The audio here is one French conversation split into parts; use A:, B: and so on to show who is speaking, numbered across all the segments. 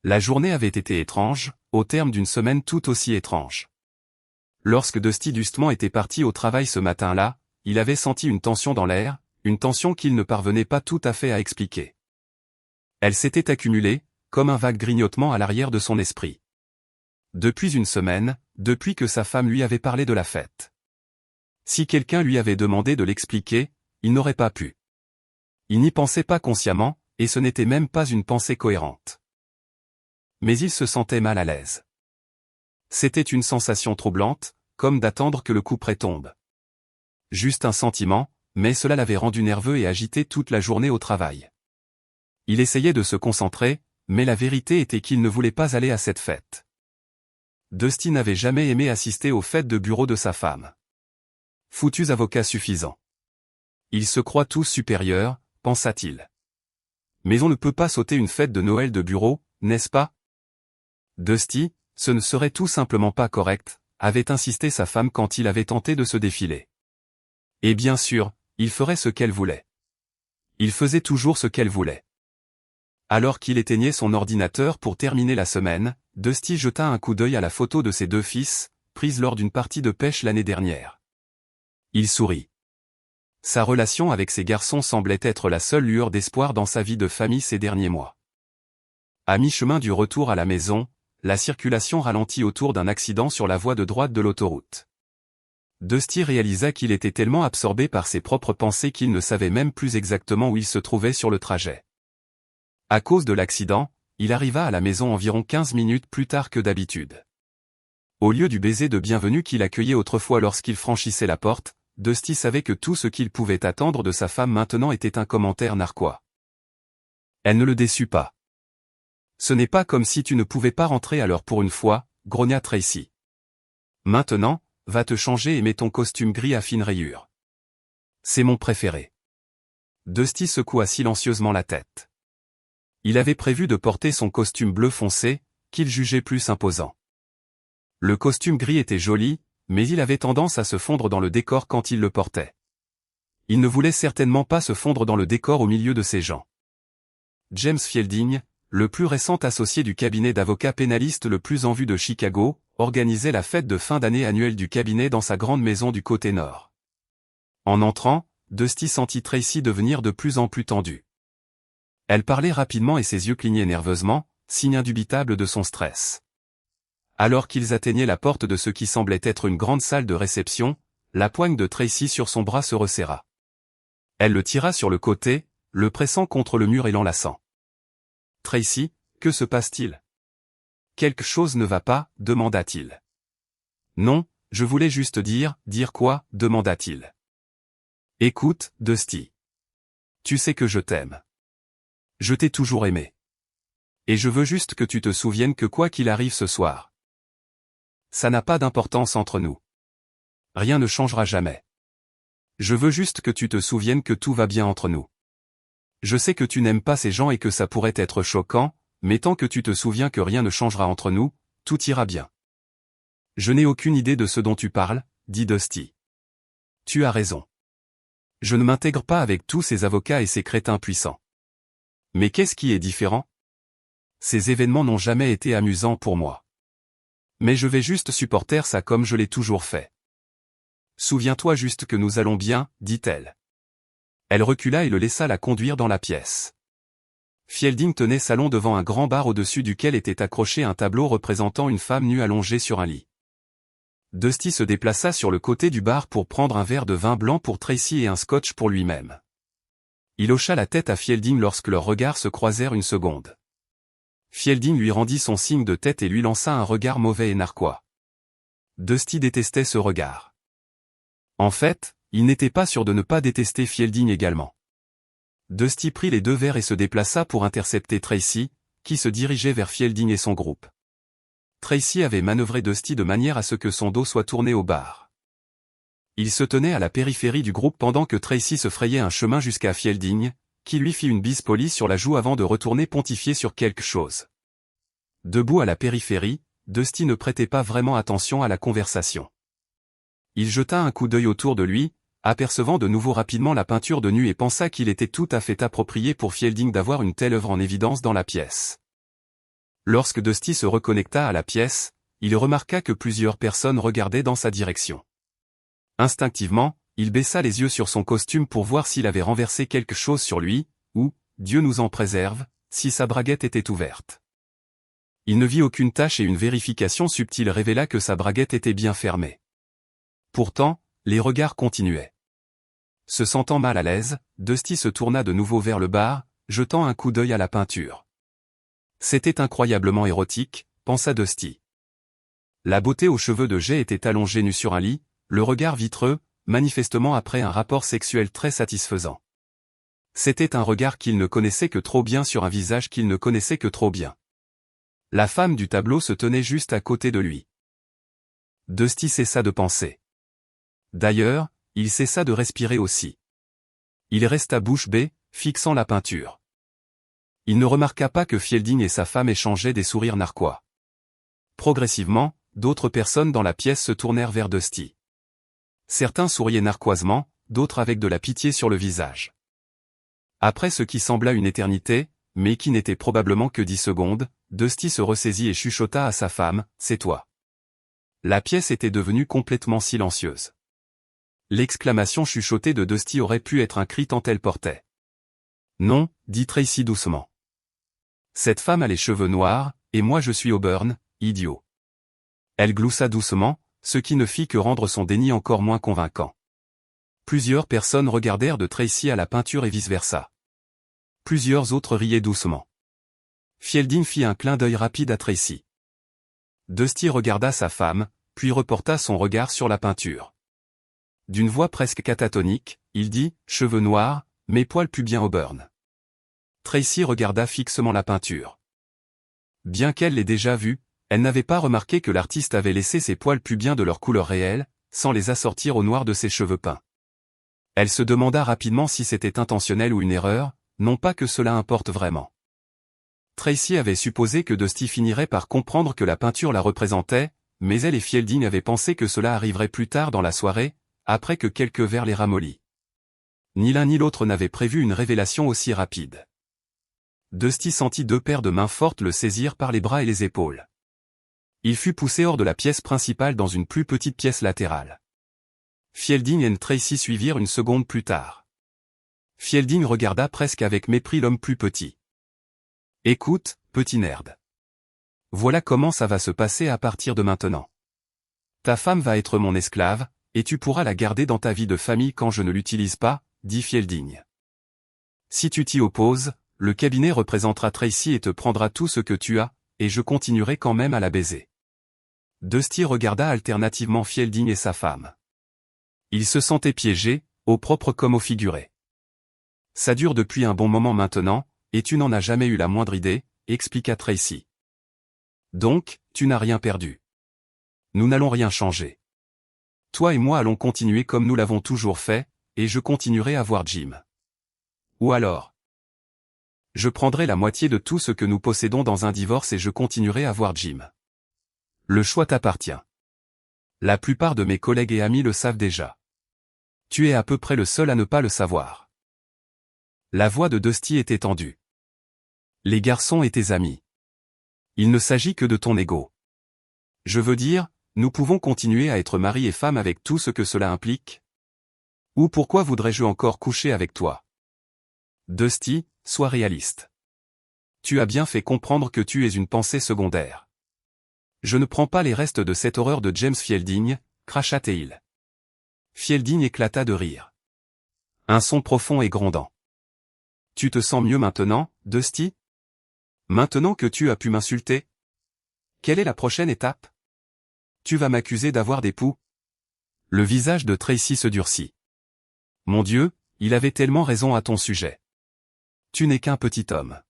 A: La journée avait été étrange, au terme d'une semaine tout aussi étrange. Lorsque Dusty Dustman était parti au travail ce matin-là, il avait senti une tension dans l'air, une tension qu'il ne parvenait pas tout à fait à expliquer. Elle s'était accumulée, comme un vague grignotement à l'arrière de son esprit. Depuis une semaine, depuis que sa femme lui avait parlé de la fête. Si quelqu'un lui avait demandé de l'expliquer, il n'aurait pas pu. Il n'y pensait pas consciemment, et ce n'était même pas une pensée cohérente. Mais il se sentait mal à l'aise. C'était une sensation troublante, comme d'attendre que le couperet tombe. Juste un sentiment, mais cela l'avait rendu nerveux et agité toute la journée au travail. Il essayait de se concentrer, mais la vérité était qu'il ne voulait pas aller à cette fête. Dusty n'avait jamais aimé assister aux fêtes de bureau de sa femme. Foutus avocats suffisants. Ils se croient tous supérieurs, pensa-t-il. Mais on ne peut pas sauter une fête de Noël de bureau, n'est-ce pas? Dusty, ce ne serait tout simplement pas correct, avait insisté sa femme quand il avait tenté de se défiler. Et bien sûr, il ferait ce qu'elle voulait. Il faisait toujours ce qu'elle voulait. Alors qu'il éteignait son ordinateur pour terminer la semaine, Dusty jeta un coup d'œil à la photo de ses deux fils, prise lors d'une partie de pêche l'année dernière. Il sourit. Sa relation avec ses garçons semblait être la seule lueur d'espoir dans sa vie de famille ces derniers mois. À mi-chemin du retour à la maison, la circulation ralentit autour d'un accident sur la voie de droite de l'autoroute. Dusty réalisa qu'il était tellement absorbé par ses propres pensées qu'il ne savait même plus exactement où il se trouvait sur le trajet. À cause de l'accident, il arriva à la maison environ 15 minutes plus tard que d'habitude. Au lieu du baiser de bienvenue qu'il accueillait autrefois lorsqu'il franchissait la porte, Dusty savait que tout ce qu'il pouvait attendre de sa femme maintenant était un commentaire narquois. Elle ne le déçut pas. Ce n'est pas comme si tu ne pouvais pas rentrer à l'heure pour une fois, grogna Tracy. Maintenant, va te changer et mets ton costume gris à fines rayures. C'est mon préféré. Dusty secoua silencieusement la tête. Il avait prévu de porter son costume bleu foncé, qu'il jugeait plus imposant. Le costume gris était joli, mais il avait tendance à se fondre dans le décor quand il le portait. Il ne voulait certainement pas se fondre dans le décor au milieu de ces gens. James Fielding, le plus récent associé du cabinet d'avocats pénalistes le plus en vue de Chicago, organisait la fête de fin d'année annuelle du cabinet dans sa grande maison du côté nord. En entrant, Dusty sentit Tracy devenir de plus en plus tendue. Elle parlait rapidement et ses yeux clignaient nerveusement, signe indubitable de son stress. Alors qu'ils atteignaient la porte de ce qui semblait être une grande salle de réception, la poigne de Tracy sur son bras se resserra. Elle le tira sur le côté, le pressant contre le mur et l'enlaçant. « Tracy, que se passe-t-il? » « Quelque chose ne va pas, demanda-t-il. « Non, je voulais juste dire quoi, demanda-t-il. « Écoute, Dusty. Tu sais que je t'aime. Je t'ai toujours aimé. Et je veux juste que tu te souviennes que quoi qu'il arrive ce soir, ça n'a pas d'importance entre nous. Rien ne changera jamais. Je veux juste que tu te souviennes que tout va bien entre nous. Je sais que tu n'aimes pas ces gens et que ça pourrait être choquant, mais tant que tu te souviens que rien ne changera entre nous, tout ira bien. » « Je n'ai aucune idée de ce dont tu parles, » dit Dusty. « Tu as raison. Je ne m'intègre pas avec tous ces avocats et ces crétins puissants. Mais qu'est-ce qui est différent? Ces événements n'ont jamais été amusants pour moi. Mais je vais juste supporter ça comme je l'ai toujours fait. Souviens-toi juste que nous allons bien, dit-elle. Elle recula et le laissa la conduire dans la pièce. Fielding tenait salon devant un grand bar au-dessus duquel était accroché un tableau représentant une femme nue allongée sur un lit. Dusty se déplaça sur le côté du bar pour prendre un verre de vin blanc pour Tracy et un scotch pour lui-même. Il hocha la tête à Fielding lorsque leurs regards se croisèrent une seconde. Fielding lui rendit son signe de tête et lui lança un regard mauvais et narquois. Dusty détestait ce regard. En fait, il n'était pas sûr de ne pas détester Fielding également. Dusty prit les deux verres et se déplaça pour intercepter Tracy, qui se dirigeait vers Fielding et son groupe. Tracy avait manœuvré Dusty de manière à ce que son dos soit tourné au bar. Il se tenait à la périphérie du groupe pendant que Tracy se frayait un chemin jusqu'à Fielding, qui lui fit une bise polie sur la joue avant de retourner pontifier sur quelque chose. Debout à la périphérie, Dusty ne prêtait pas vraiment attention à la conversation. Il jeta un coup d'œil autour de lui, apercevant de nouveau rapidement la peinture de nu et pensa qu'il était tout à fait approprié pour Fielding d'avoir une telle œuvre en évidence dans la pièce. Lorsque Dusty se reconnecta à la pièce, il remarqua que plusieurs personnes regardaient dans sa direction. Instinctivement, il baissa les yeux sur son costume pour voir s'il avait renversé quelque chose sur lui, ou, Dieu nous en préserve, si sa braguette était ouverte. Il ne vit aucune tache et une vérification subtile révéla que sa braguette était bien fermée. Pourtant, les regards continuaient. Se sentant mal à l'aise, Dusty se tourna de nouveau vers le bar, jetant un coup d'œil à la peinture. C'était incroyablement érotique, pensa Dusty. La beauté aux cheveux de jais était allongée nue sur un lit, le regard vitreux, manifestement après un rapport sexuel très satisfaisant. C'était un regard qu'il ne connaissait que trop bien sur un visage qu'il ne connaissait que trop bien. La femme du tableau se tenait juste à côté de lui. Dusty cessa de penser. D'ailleurs, il cessa de respirer aussi. Il resta bouche bée, fixant la peinture. Il ne remarqua pas que Fielding et sa femme échangeaient des sourires narquois. Progressivement, d'autres personnes dans la pièce se tournèrent vers Dusty. Certains souriaient narquoisement, d'autres avec de la pitié sur le visage. Après ce qui sembla une éternité, mais qui n'était probablement que 10 secondes, Dusty se ressaisit et chuchota à sa femme, « C'est toi ». La pièce était devenue complètement silencieuse. L'exclamation chuchotée de Dusty aurait pu être un cri tant elle portait. « Non », dit Tracy doucement. « Cette femme a les cheveux noirs, et moi je suis Auburn, idiot. » Elle gloussa doucement, ce qui ne fit que rendre son déni encore moins convaincant. Plusieurs personnes regardèrent de Tracy à la peinture et vice-versa. Plusieurs autres riaient doucement. Fielding fit un clin d'œil rapide à Tracy. Dusty regarda sa femme, puis reporta son regard sur la peinture. D'une voix presque catatonique, il dit « Cheveux noirs, mes poils pubiens Auburn ». Tracy regarda fixement la peinture. Bien qu'elle l'ait déjà vue, elle n'avait pas remarqué que l'artiste avait laissé ses poils pubiens de leur couleur réelle, sans les assortir au noir de ses cheveux peints. Elle se demanda rapidement si c'était intentionnel ou une erreur, non pas que cela importe vraiment. Tracy avait supposé que Dusty finirait par comprendre que la peinture la représentait, mais elle et Fielding avaient pensé que cela arriverait plus tard dans la soirée, après que quelques verres les ramollient. Ni l'un ni l'autre n'avait prévu une révélation aussi rapide. Dusty sentit 2 paires de mains fortes le saisir par les bras et les épaules. Il fut poussé hors de la pièce principale dans une plus petite pièce latérale. Fielding et Tracy suivirent une seconde plus tard. Fielding regarda presque avec mépris l'homme plus petit. « Écoute, petit nerd. Voilà comment ça va se passer à partir de maintenant. Ta femme va être mon esclave, et tu pourras la garder dans ta vie de famille quand je ne l'utilise pas, » dit Fielding. « Si tu t'y opposes, le cabinet représentera Tracy et te prendra tout ce que tu as, et je continuerai quand même à la baiser. » Dusty regarda alternativement Fielding et sa femme. Il se sentait piégé, au propre comme au figuré. « Ça dure depuis un bon moment maintenant, et tu n'en as jamais eu la moindre idée, » expliqua Tracy. « Donc, tu n'as rien perdu. Nous n'allons rien changer. Toi et moi allons continuer comme nous l'avons toujours fait, et je continuerai à voir Jim. Ou alors, je prendrai la moitié de tout ce que nous possédons dans un divorce et je continuerai à voir Jim. Le choix t'appartient. La plupart de mes collègues et amis le savent déjà. Tu es à peu près le seul à ne pas le savoir. » La voix de Dusty était tendue. « Les garçons et tes amis. Il ne s'agit que de ton ego. Je veux dire, nous pouvons continuer à être mari et femme avec tout ce que cela implique. Ou pourquoi voudrais-je encore coucher avec toi? Dusty, sois réaliste. Tu as bien fait comprendre que tu es une pensée secondaire. Je ne prends pas les restes de cette horreur de James Fielding, cracha-t-il. Fielding éclata de rire. Un son profond et grondant. Tu te sens mieux maintenant, Dusty? Maintenant que tu as pu m'insulter? Quelle est la prochaine étape? Tu vas m'accuser d'avoir des poux? Le visage de Tracy se durcit. Mon Dieu, il avait tellement raison à ton sujet. Tu n'es qu'un petit homme.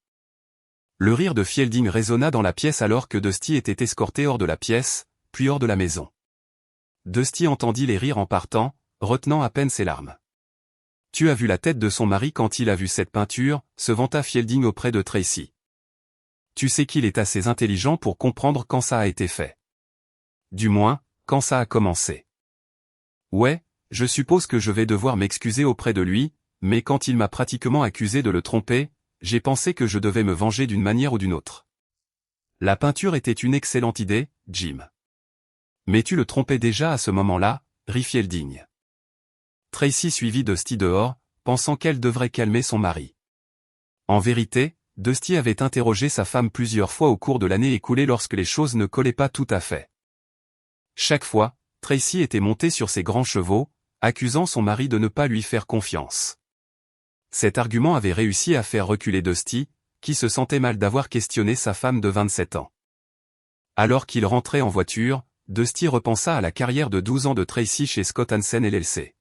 A: Le rire de Fielding résonna dans la pièce alors que Dusty était escorté hors de la pièce, puis hors de la maison. Dusty entendit les rires en partant, retenant à peine ses larmes. Tu as vu la tête de son mari quand il a vu cette peinture, se vanta Fielding auprès de Tracy. Tu sais qu'il est assez intelligent pour comprendre quand ça a été fait. Du moins, quand ça a commencé. Ouais, je suppose que je vais devoir m'excuser auprès de lui, mais quand il m'a pratiquement accusé de le tromper, j'ai pensé que je devais me venger d'une manière ou d'une autre. La peinture était une excellente idée, Jim. Mais tu le trompais déjà à ce moment-là, rit Fielding. Tracy suivit Dusty dehors, pensant qu'elle devrait calmer son mari. En vérité, Dusty avait interrogé sa femme plusieurs fois au cours de l'année écoulée lorsque les choses ne collaient pas tout à fait. Chaque fois, Tracy était montée sur ses grands chevaux, accusant son mari de ne pas lui faire confiance. Cet argument avait réussi à faire reculer Dusty, qui se sentait mal d'avoir questionné sa femme de 27 ans. Alors qu'il rentrait en voiture, Dusty repensa à la carrière de 12 ans de Tracy chez Scott Hansen LLC.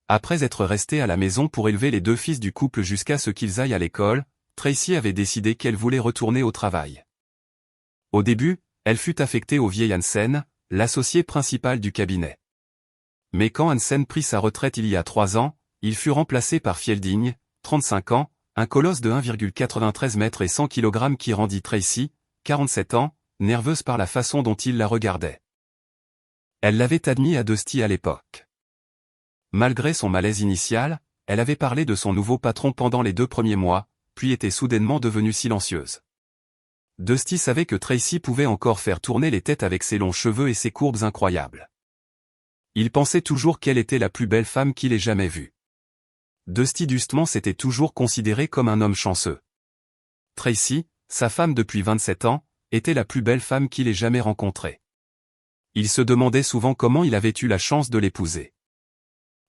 A: Après être restée à la maison pour élever les 2 fils du couple jusqu'à ce qu'ils aillent à l'école, Tracy avait décidé qu'elle voulait retourner au travail. Au début, elle fut affectée au vieil Hansen, l'associé principal du cabinet. Mais quand Hansen prit sa retraite il y a 3 ans, il fut remplacé par Fielding, 35 ans, un colosse de 1,93 m et 100 kg qui rendit Tracy, 47 ans, nerveuse par la façon dont il la regardait. Elle l'avait admis à Dusty à l'époque. Malgré son malaise initial, elle avait parlé de son nouveau patron pendant les 2 premiers mois, puis était soudainement devenue silencieuse. Dusty savait que Tracy pouvait encore faire tourner les têtes avec ses longs cheveux et ses courbes incroyables. Il pensait toujours qu'elle était la plus belle femme qu'il ait jamais vue. Dusty Dustman s'était toujours considéré comme un homme chanceux. Tracy, sa femme depuis 27 ans, était la plus belle femme qu'il ait jamais rencontrée. Il se demandait souvent comment il avait eu la chance de l'épouser.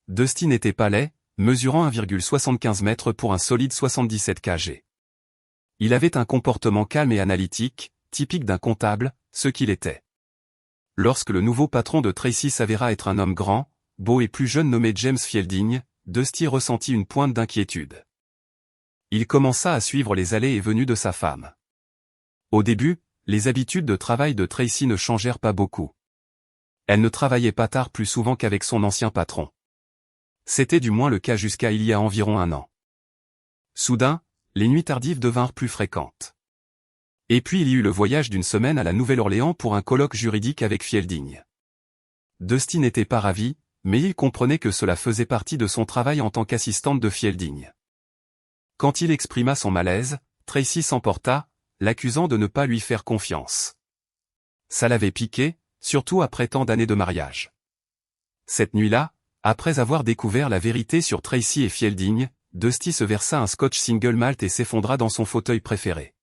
A: Dusty n'était pas laid, mesurant 1,75 m pour un solide 77 kg. Il avait un comportement calme et analytique, typique d'un comptable, ce qu'il était. Lorsque le nouveau patron de Tracy s'avéra être un homme grand, beau et plus jeune nommé James Fielding, Dusty ressentit une pointe d'inquiétude. Il commença à suivre les allées et venues de sa femme. Au début, les habitudes de travail de Tracy ne changèrent pas beaucoup. Elle ne travaillait pas tard plus souvent qu'avec son ancien patron. C'était du moins le cas jusqu'à il y a environ 1 an. Soudain, les nuits tardives devinrent plus fréquentes. Et puis il y eut le voyage d'une semaine à la Nouvelle-Orléans pour un colloque juridique avec Fielding. Dusty n'était pas ravi, mais il comprenait que cela faisait partie de son travail en tant qu'assistante de Fielding. Quand il exprima son malaise, Tracy s'emporta, l'accusant de ne pas lui faire confiance. Ça l'avait piqué, surtout après tant d'années de mariage. Cette nuit-là, après avoir découvert la vérité sur Tracy et Fielding, Dusty se versa un scotch single malt et s'effondra dans son fauteuil préféré.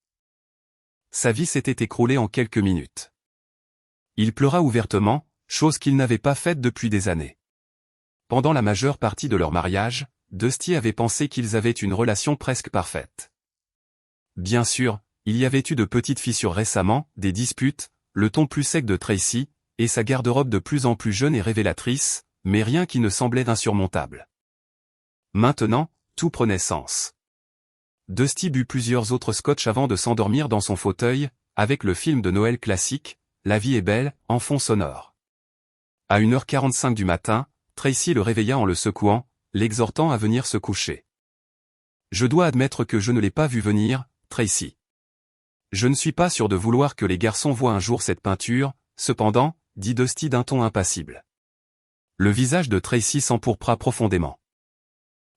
A: Sa vie s'était écroulée en quelques minutes. Il pleura ouvertement, chose qu'il n'avait pas faite depuis des années. Pendant la majeure partie de leur mariage, Dusty avait pensé qu'ils avaient une relation presque parfaite. Bien sûr, il y avait eu de petites fissures récemment, des disputes, le ton plus sec de Tracy, et sa garde-robe de plus en plus jeune et révélatrice, mais rien qui ne semblait insurmontable. Maintenant, tout prenait sens. Dusty but plusieurs autres scotch avant de s'endormir dans son fauteuil, avec le film de Noël classique, La vie est belle, en fond sonore. À 1h45 du matin, Tracy le réveilla en le secouant, l'exhortant à venir se coucher. « Je dois admettre que je ne l'ai pas vu venir, Tracy. Je ne suis pas sûr de vouloir que les garçons voient un jour cette peinture, cependant, dit Dusty d'un ton impassible. Le visage de Tracy s'empourpra profondément.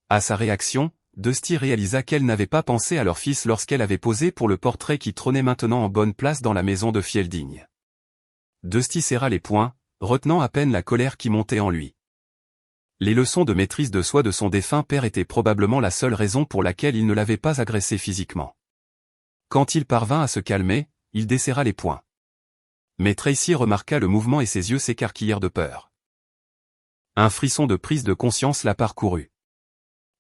A: À sa réaction, Dusty réalisa qu'elle n'avait pas pensé à leur fils lorsqu'elle avait posé pour le portrait qui trônait maintenant en bonne place dans la maison de Fielding. Dusty serra les poings, retenant à peine la colère qui montait en lui. Les leçons de maîtrise de soi de son défunt père étaient probablement la seule raison pour laquelle il ne l'avait pas agressé physiquement. Quand il parvint à se calmer, il desserra les poings. Mais Tracy remarqua le mouvement et ses yeux s'écarquillèrent de peur. Un frisson de prise de conscience la parcourut.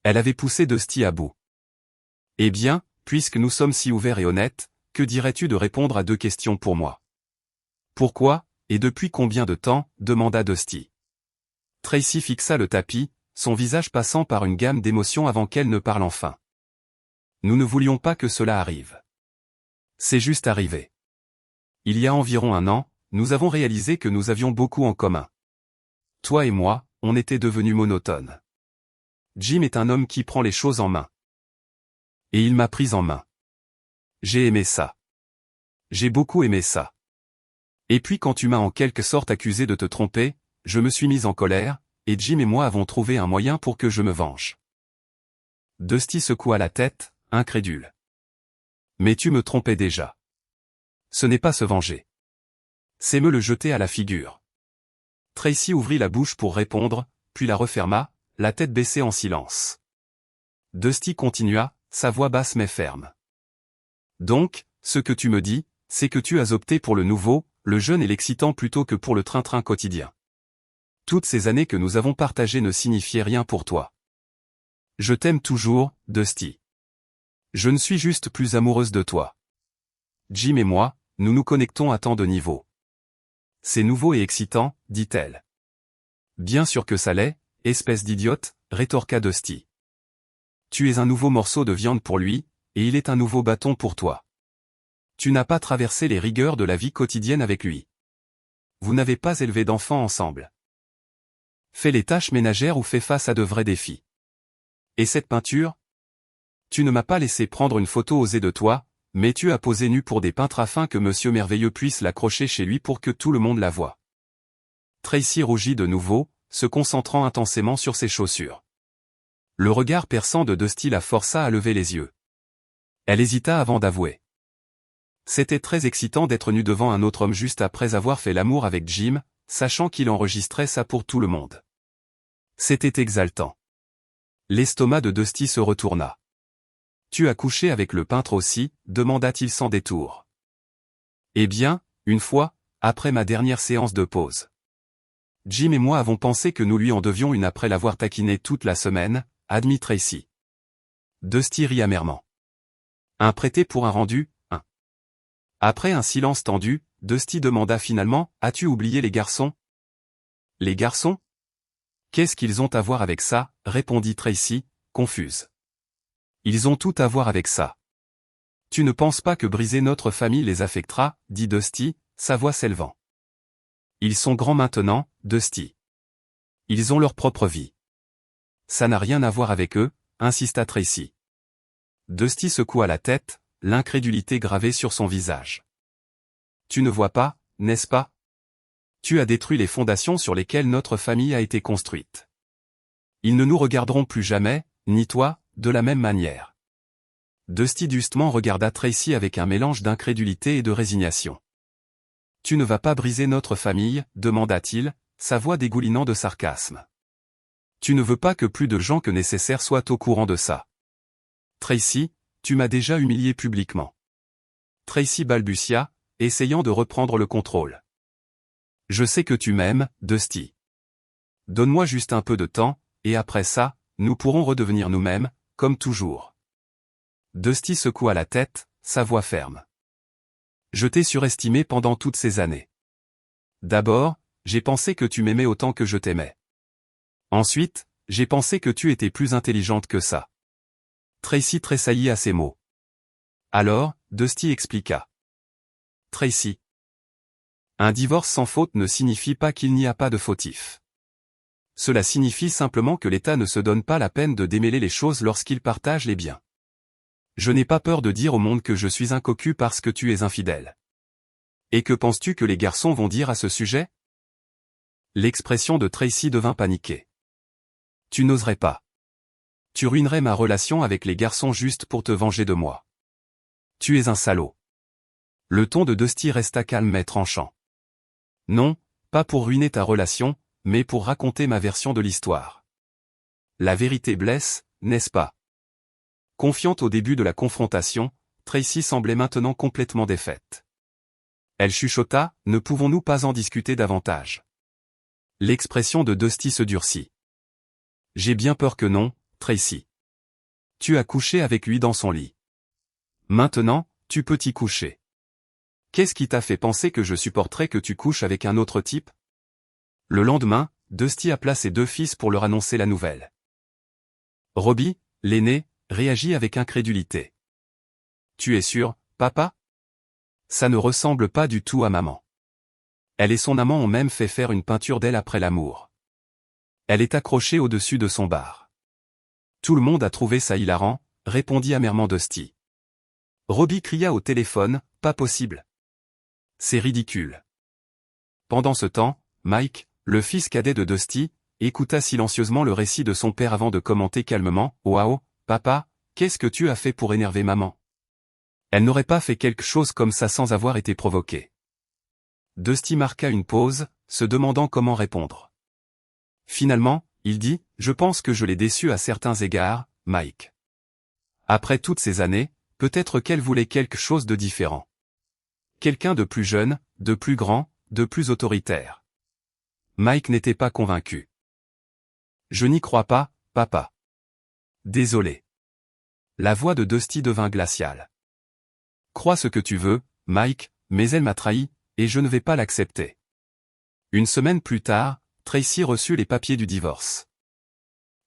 A: Elle avait poussé Dusty à bout. « Eh bien, puisque nous sommes si ouverts et honnêtes, que dirais-tu de répondre à 2 questions pour moi ?»« Pourquoi, et depuis combien de temps ?» demanda Dusty. Tracy fixa le tapis, son visage passant par une gamme d'émotions avant qu'elle ne parle enfin. « Nous ne voulions pas que cela arrive. C'est juste arrivé. Il y a environ 1 an, nous avons réalisé que nous avions beaucoup en commun. Toi et moi, on était devenus monotones. Jim est un homme qui prend les choses en main. Et il m'a prise en main. J'ai aimé ça. J'ai beaucoup aimé ça. Et puis quand tu m'as en quelque sorte accusé de te tromper, je me suis mise en colère, et Jim et moi avons trouvé un moyen pour que je me venge. » Dusty secoua la tête, incrédule. « Mais tu me trompais déjà. Ce n'est pas se venger. C'est me le jeter à la figure. Tracy ouvrit la bouche pour répondre, puis la referma, la tête baissée en silence. Dusty continua, sa voix basse mais ferme. Donc, ce que tu me dis, c'est que tu as opté pour le nouveau, le jeune et l'excitant plutôt que pour le train-train quotidien. Toutes ces années que nous avons partagées ne signifiaient rien pour toi. Je t'aime toujours, Dusty. Je ne suis juste plus amoureuse de toi. Jim et moi, nous nous connectons à tant de niveaux. C'est nouveau et excitant, dit-elle. Bien sûr que ça l'est, espèce d'idiote, rétorqua Dusty. Tu es un nouveau morceau de viande pour lui, et il est un nouveau bâton pour toi. Tu n'as pas traversé les rigueurs de la vie quotidienne avec lui. Vous n'avez pas élevé d'enfants ensemble. Fais les tâches ménagères ou fais face à de vrais défis. Et cette peinture? Tu ne m'as pas laissé prendre une photo osée de toi, mais tu as posé nu pour des peintres afin que Monsieur Merveilleux puisse l'accrocher chez lui pour que tout le monde la voie. Tracy rougit de nouveau, se concentrant intensément sur ses chaussures. Le regard perçant de Dusty la força à lever les yeux. Elle hésita avant d'avouer. C'était très excitant d'être nue devant un autre homme juste après avoir fait l'amour avec Jim, sachant qu'il enregistrait ça pour tout le monde. C'était exaltant. L'estomac de Dusty se retourna. Tu as couché avec le peintre aussi, demanda-t-il sans détour. Eh bien, une fois, après ma dernière séance de pause. Jim et moi avons pensé que nous lui en devions une après l'avoir taquiné toute la semaine, admit Tracy. Dusty rit amèrement. Un prêté pour un rendu, un. Après un silence tendu, Dusty demanda finalement, as-tu oublié les garçons? Les garçons? Qu'est-ce qu'ils ont à voir avec ça? Répondit Tracy, confuse. Ils ont tout à voir avec ça. Tu ne penses pas que briser notre famille les affectera, dit Dusty, sa voix s'élevant. Ils sont grands maintenant, Dusty. Ils ont leur propre vie. Ça n'a rien à voir avec eux, insista Tracy. Dusty secoua la tête, l'incrédulité gravée sur son visage. Tu ne vois pas, n'est-ce pas? Tu as détruit les fondations sur lesquelles notre famille a été construite. Ils ne nous regarderont plus jamais, ni toi, de la même manière. Dusty dustement regarda Tracy avec un mélange d'incrédulité et de résignation. Tu ne vas pas briser notre famille, demanda-t-il, sa voix dégoulinant de sarcasme. Tu ne veux pas que plus de gens que nécessaire soient au courant de ça. Tracy, tu m'as déjà humilié publiquement. Tracy balbutia, essayant de reprendre le contrôle. Je sais que tu m'aimes, Dusty. Donne-moi juste un peu de temps, et après ça, nous pourrons redevenir nous-mêmes, comme toujours. Dusty secoua la tête, sa voix ferme. Je t'ai surestimé pendant toutes ces années. D'abord, j'ai pensé que tu m'aimais autant que je t'aimais. Ensuite, j'ai pensé que tu étais plus intelligente que ça. Tracy tressaillit à ces mots. Alors, Dusty expliqua. Tracy. Un divorce sans faute ne signifie pas qu'il n'y a pas de fautif. Cela signifie simplement que l'État ne se donne pas la peine de démêler les choses lorsqu'il partage les biens. Je n'ai pas peur de dire au monde que je suis un cocu parce que tu es infidèle. Et que penses-tu que les garçons vont dire à ce sujet? L'expression de Tracy devint paniquée. Tu n'oserais pas. Tu ruinerais ma relation avec les garçons juste pour te venger de moi. Tu es un salaud. Le ton de Dusty resta calme mais tranchant. Non, pas pour ruiner ta relation, mais pour raconter ma version de l'histoire. La vérité blesse, n'est-ce pas? Confiante au début de la confrontation, Tracy semblait maintenant complètement défaite. Elle chuchota, ne pouvons-nous pas en discuter davantage? L'expression de Dusty se durcit. J'ai bien peur que non, Tracy. Tu as couché avec lui dans son lit. Maintenant, tu peux t'y coucher. Qu'est-ce qui t'a fait penser que je supporterais que tu couches avec un autre type? Le lendemain, Dusty appela ses deux fils pour leur annoncer la nouvelle. Robbie, l'aîné, réagit avec incrédulité. Tu es sûr, papa? Ça ne ressemble pas du tout à maman. Elle et son amant ont même fait faire une peinture d'elle après l'amour. Elle est accrochée au-dessus de son bar. Tout le monde a trouvé ça hilarant, répondit amèrement Dusty. Robbie cria au téléphone, pas possible. C'est ridicule. Pendant ce temps, Mike, le fils cadet de Dusty, écouta silencieusement le récit de son père avant de commenter calmement, « Waouh, papa, qu'est-ce que tu as fait pour énerver maman? Elle n'aurait pas fait quelque chose comme ça sans avoir été provoquée. Dusty marqua une pause, se demandant comment répondre. Finalement, il dit, « Je pense que je l'ai déçue à certains égards, Mike. Après toutes ces années, peut-être qu'elle voulait quelque chose de différent. Quelqu'un de plus jeune, de plus grand, de plus autoritaire. » Mike n'était pas convaincu. « Je n'y crois pas, papa. » « Désolé. » La voix de Dusty devint glaciale. « Crois ce que tu veux, Mike, mais elle m'a trahi, et je ne vais pas l'accepter. » Une semaine plus tard, Tracy reçut les papiers du divorce.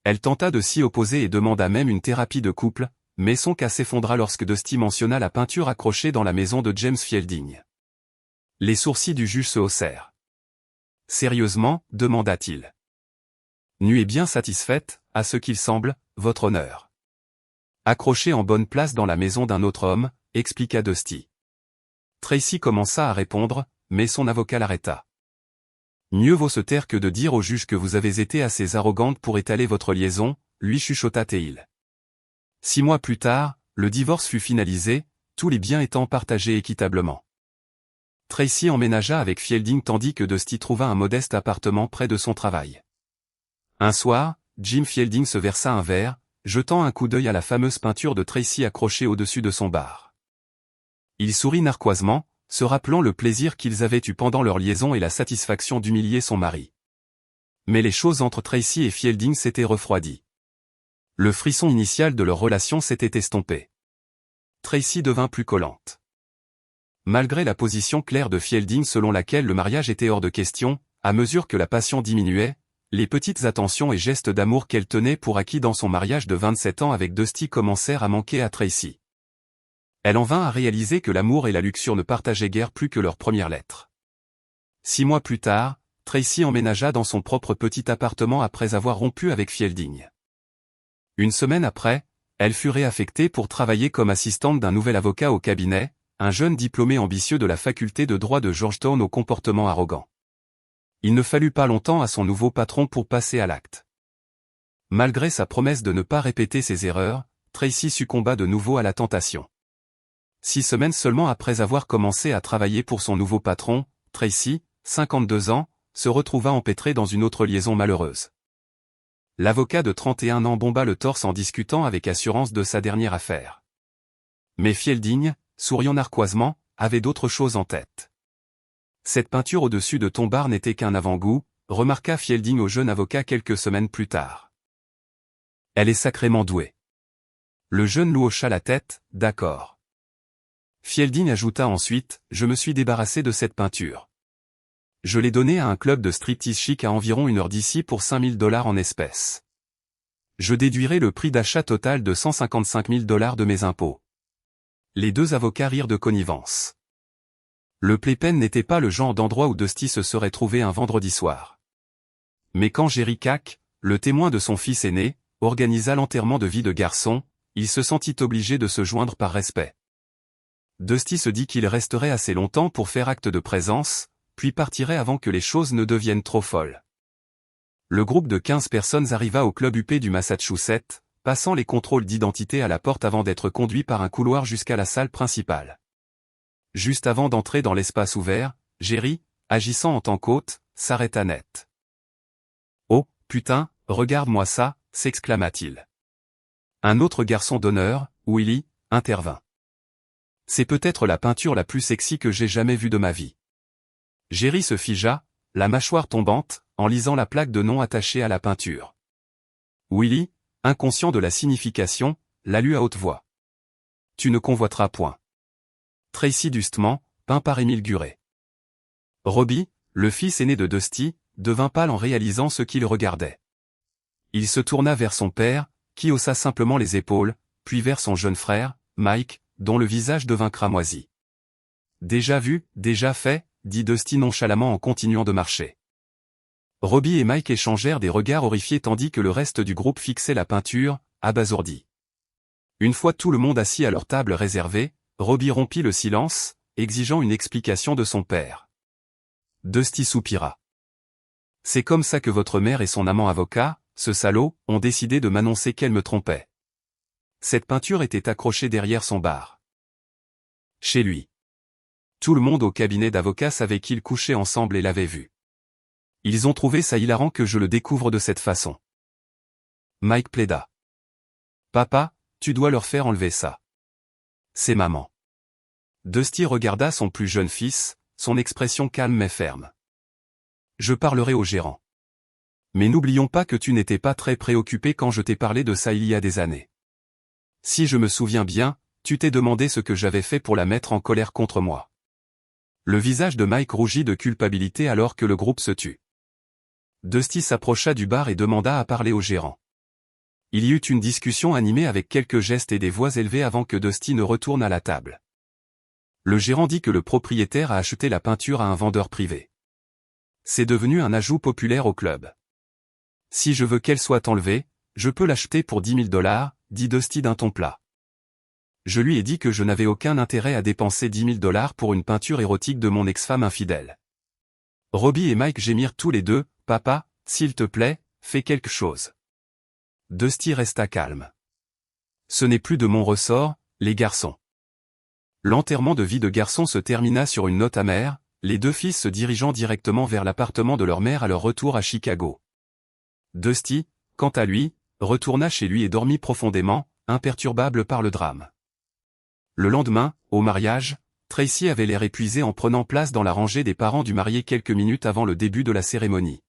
A: Elle tenta de s'y opposer et demanda même une thérapie de couple, mais son cas s'effondra lorsque Dusty mentionna la peinture accrochée dans la maison de James Fielding. Les sourcils du juge se haussèrent. « Sérieusement » demanda-t-il. « Nu et bien satisfaite, à ce qu'il semble, votre honneur. » Accrochée en bonne place dans la maison d'un autre homme, expliqua Dusty. Tracy commença à répondre, mais son avocat l'arrêta. « Mieux vaut se taire que de dire au juge que vous avez été assez arrogante pour étaler votre liaison, lui chuchota Teil. 6 mois plus tard, le divorce fut finalisé, tous les biens étant partagés équitablement. Tracy emménagea avec Fielding tandis que Dusty trouva un modeste appartement près de son travail. Un soir, Jim Fielding se versa un verre, jetant un coup d'œil à la fameuse peinture de Tracy accrochée au-dessus de son bar. Il sourit narquoisement, se rappelant le plaisir qu'ils avaient eu pendant leur liaison et la satisfaction d'humilier son mari. Mais les choses entre Tracy et Fielding s'étaient refroidies. Le frisson initial de leur relation s'était estompé. Tracy devint plus collante. Malgré la position claire de Fielding selon laquelle le mariage était hors de question, à mesure que la passion diminuait, les petites attentions et gestes d'amour qu'elle tenait pour acquis dans son mariage de 27 ans avec Dusty commencèrent à manquer à Tracy. Elle en vint à réaliser que l'amour et la luxure ne partageaient guère plus que leurs premières lettres. 6 mois plus tard, Tracy emménagea dans son propre petit appartement après avoir rompu avec Fielding. Une semaine après, elle fut réaffectée pour travailler comme assistante d'un nouvel avocat au cabinet, un jeune diplômé ambitieux de la faculté de droit de Georgetown au comportement arrogant. Il ne fallut pas longtemps à son nouveau patron pour passer à l'acte. Malgré sa promesse de ne pas répéter ses erreurs, Tracy succomba de nouveau à la tentation. 6 semaines seulement après avoir commencé à travailler pour son nouveau patron, Tracy, 52 ans, se retrouva empêtrée dans une autre liaison malheureuse. L'avocat de 31 ans bomba le torse en discutant avec assurance de sa dernière affaire. Mais Fielding, souriant narquoisement, avait d'autres choses en tête. Cette peinture au-dessus de ton bar n'était qu'un avant-goût, remarqua Fielding au jeune avocat quelques semaines plus tard. Elle est sacrément douée. Le jeune loup hocha la tête, d'accord. Fielding ajouta ensuite, je me suis débarrassé de cette peinture. Je l'ai donnée à un club de striptease chic à environ 1 heure d'ici pour $5 000 en espèces. Je déduirai le prix d'achat total de $155 000 de mes impôts. Les deux avocats rirent de connivence. Le Playpen n'était pas le genre d'endroit où Dusty se serait trouvé un vendredi soir. Mais quand Jerry Cack, le témoin de son fils aîné, organisa l'enterrement de vie de garçon, il se sentit obligé de se joindre par respect. Dusty se dit qu'il resterait assez longtemps pour faire acte de présence, puis partirait avant que les choses ne deviennent trop folles. Le groupe de 15 personnes arriva au club UP du Massachusetts, passant les contrôles d'identité à la porte avant d'être conduit par un couloir jusqu'à la salle principale. Juste avant d'entrer dans l'espace ouvert, Jerry, agissant en tant qu'hôte, s'arrêta net. « Oh, putain, regarde-moi ça !» s'exclama-t-il. Un autre garçon d'honneur, Willie, intervint. « C'est peut-être la peinture la plus sexy que j'ai jamais vue de ma vie. » Jerry se figea, la mâchoire tombante, en lisant la plaque de nom attachée à la peinture. Willie, inconscient de la signification, la lut à haute voix. « Tu ne convoiteras point. » Tracy Dustement, peint par Émile Guret. Robbie, le fils aîné de Dusty, devint pâle en réalisant ce qu'il regardait. Il se tourna vers son père, qui haussa simplement les épaules, puis vers son jeune frère, Mike, dont le visage devint cramoisi. « Déjà vu, déjà fait », dit Dusty nonchalamment en continuant de marcher. Robbie et Mike échangèrent des regards horrifiés tandis que le reste du groupe fixait la peinture, abasourdi. Une fois tout le monde assis à leur table réservée, Robbie rompit le silence, exigeant une explication de son père. Dusty soupira. « C'est comme ça que votre mère et son amant avocat, ce salaud, ont décidé de m'annoncer qu'elle me trompait. Cette peinture était accrochée derrière son bar. Chez lui. Tout le monde au cabinet d'avocats savait qu'ils couchaient ensemble et l'avaient vu. Ils ont trouvé ça hilarant que je le découvre de cette façon. Mike plaida. Papa, tu dois leur faire enlever ça. C'est maman. Dusty regarda son plus jeune fils, son expression calme mais ferme. Je parlerai au gérant. Mais n'oublions pas que tu n'étais pas très préoccupé quand je t'ai parlé de ça il y a des années. Si je me souviens bien, tu t'es demandé ce que j'avais fait pour la mettre en colère contre moi. Le visage de Mike rougit de culpabilité alors que le groupe se tut. Dusty s'approcha du bar et demanda à parler au gérant. Il y eut une discussion animée avec quelques gestes et des voix élevées avant que Dusty ne retourne à la table. Le gérant dit que le propriétaire a acheté la peinture à un vendeur privé. C'est devenu un ajout populaire au club. Si je veux qu'elle soit enlevée, je peux l'acheter pour 10 000 $, dit Dusty d'un ton plat. Je lui ai dit que je n'avais aucun intérêt à dépenser 10 000 $ pour une peinture érotique de mon ex-femme infidèle. Robbie et Mike gémirent tous les deux, « Papa, s'il te plaît, fais quelque chose. » Dusty resta calme. Ce n'est plus de mon ressort, les garçons. L'enterrement de vie de garçon se termina sur une note amère, les deux fils se dirigeant directement vers l'appartement de leur mère à leur retour à Chicago. Dusty, quant à lui, retourna chez lui et dormit profondément, imperturbable par le drame. Le lendemain, au mariage, Tracy avait l'air épuisé en prenant place dans la rangée des parents du marié quelques minutes avant le début de la cérémonie.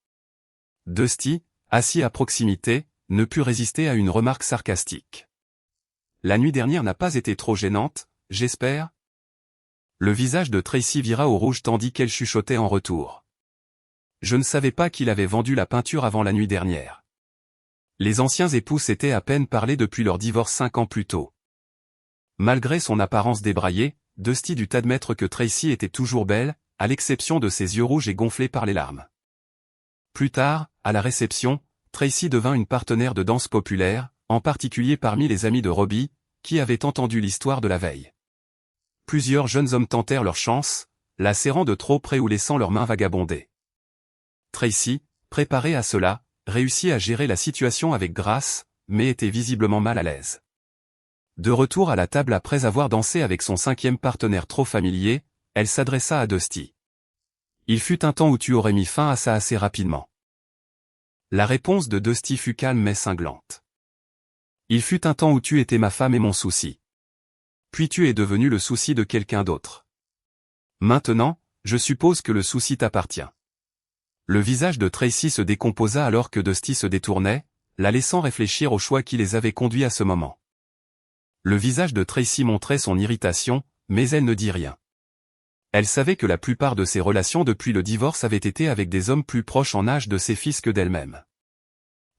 A: Dusty, assis à proximité, ne put résister à une remarque sarcastique. « La nuit dernière n'a pas été trop gênante, j'espère ?» Le visage de Tracy vira au rouge tandis qu'elle chuchotait en retour. « Je ne savais pas qu'il avait vendu la peinture avant la nuit dernière. » Les anciens époux s'étaient à peine parlé depuis leur divorce 5 ans plus tôt. Malgré son apparence débraillée, Dusty dut admettre que Tracy était toujours belle, à l'exception de ses yeux rouges et gonflés par les larmes. Plus tard, à la réception, Tracy devint une partenaire de danse populaire, en particulier parmi les amis de Robbie, qui avaient entendu l'histoire de la veille. Plusieurs jeunes hommes tentèrent leur chance, la serrant de trop près ou laissant leurs mains vagabonder. Tracy, préparée à cela, réussit à gérer la situation avec grâce, mais était visiblement mal à l'aise. De retour à la table après avoir dansé avec son 5e partenaire trop familier, elle s'adressa à Dusty. « Il fut un temps où tu aurais mis fin à ça assez rapidement. » La réponse de Dusty fut calme mais cinglante. « Il fut un temps où tu étais ma femme et mon souci. Puis tu es devenu le souci de quelqu'un d'autre. Maintenant, je suppose que le souci t'appartient. » Le visage de Tracy se décomposa alors que Dusty se détournait, la laissant réfléchir au choix qui les avait conduits à ce moment. Le visage de Tracy montrait son irritation, mais elle ne dit rien. Elle savait que la plupart de ses relations depuis le divorce avaient été avec des hommes plus proches en âge de ses fils que d'elle-même.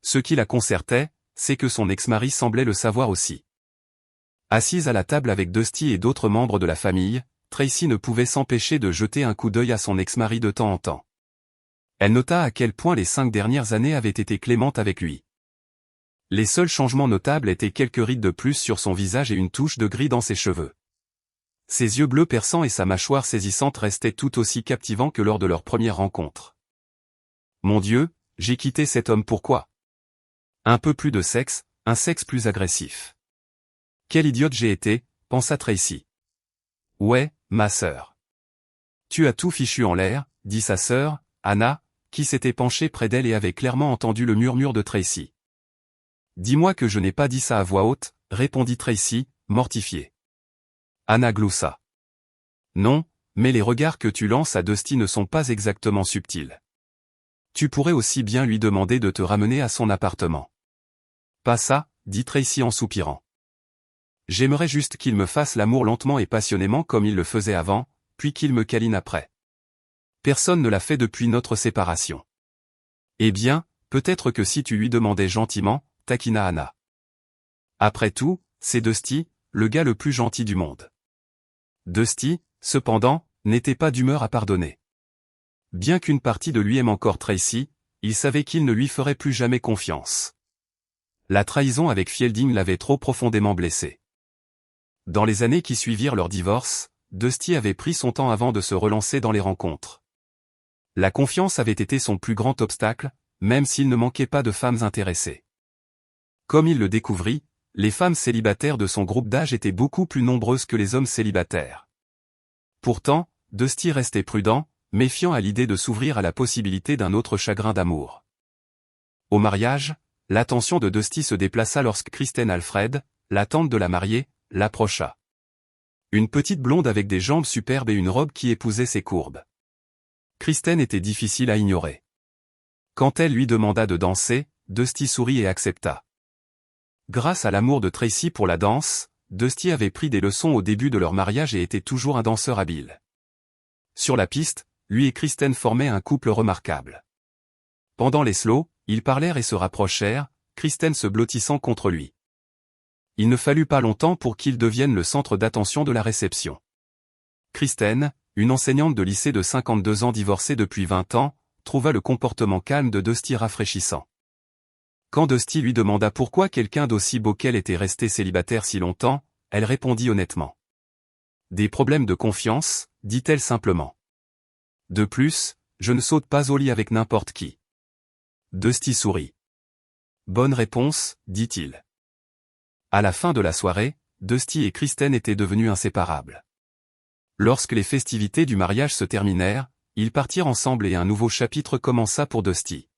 A: Ce qui la concertait, c'est que son ex-mari semblait le savoir aussi. Assise à la table avec Dusty et d'autres membres de la famille, Tracy ne pouvait s'empêcher de jeter un coup d'œil à son ex-mari de temps en temps. Elle nota à quel point les 5 dernières années avaient été clémentes avec lui. Les seuls changements notables étaient quelques rides de plus sur son visage et une touche de gris dans ses cheveux. Ses yeux bleus perçants et sa mâchoire saisissante restaient tout aussi captivants que lors de leur première rencontre. « Mon Dieu, j'ai quitté cet homme pourquoi ? Un peu plus de sexe, un sexe plus agressif. Quelle idiote j'ai été, pensa Tracy. Ouais, ma sœur. Tu as tout fichu en l'air, dit sa sœur, Anna, qui s'était penchée près d'elle et avait clairement entendu le murmure de Tracy. Dis-moi que je n'ai pas dit ça à voix haute, répondit Tracy, mortifiée. Anna gloussa. Non, mais les regards que tu lances à Dusty ne sont pas exactement subtils. Tu pourrais aussi bien lui demander de te ramener à son appartement. Pas ça, dit Tracy en soupirant. J'aimerais juste qu'il me fasse l'amour lentement et passionnément comme il le faisait avant, puis qu'il me câline après. Personne ne l'a fait depuis notre séparation. Eh bien, peut-être que si tu lui demandais gentiment, taquina Anna. Après tout, c'est Dusty, le gars le plus gentil du monde. Dusty, cependant, n'était pas d'humeur à pardonner. Bien qu'une partie de lui aime encore Tracy, il savait qu'il ne lui ferait plus jamais confiance. La trahison avec Fielding l'avait trop profondément blessé. Dans les années qui suivirent leur divorce, Dusty avait pris son temps avant de se relancer dans les rencontres. La confiance avait été son plus grand obstacle, même s'il ne manquait pas de femmes intéressées. Comme il le découvrit, les femmes célibataires de son groupe d'âge étaient beaucoup plus nombreuses que les hommes célibataires. Pourtant, Dusty restait prudent, méfiant à l'idée de s'ouvrir à la possibilité d'un autre chagrin d'amour. Au mariage, l'attention de Dusty se déplaça lorsque Kristen Alfred, la tante de la mariée, l'approcha. Une petite blonde avec des jambes superbes et une robe qui épousait ses courbes. Kristen était difficile à ignorer. Quand elle lui demanda de danser, Dusty sourit et accepta. Grâce à l'amour de Tracy pour la danse, Dusty avait pris des leçons au début de leur mariage et était toujours un danseur habile. Sur la piste, lui et Kristen formaient un couple remarquable. Pendant les slows, ils parlèrent et se rapprochèrent, Kristen se blottissant contre lui. Il ne fallut pas longtemps pour qu'il devienne le centre d'attention de la réception. Kristen, une enseignante de lycée de 52 ans divorcée depuis 20 ans, trouva le comportement calme de Dusty rafraîchissant. Quand Dusty lui demanda pourquoi quelqu'un d'aussi beau qu'elle était resté célibataire si longtemps, elle répondit honnêtement. Des problèmes de confiance, dit-elle simplement. De plus, je ne saute pas au lit avec n'importe qui. Dusty sourit. Bonne réponse, dit-il. À la fin de la soirée, Dusty et Kristen étaient devenus inséparables. Lorsque les festivités du mariage se terminèrent, ils partirent ensemble et un nouveau chapitre commença pour Dusty.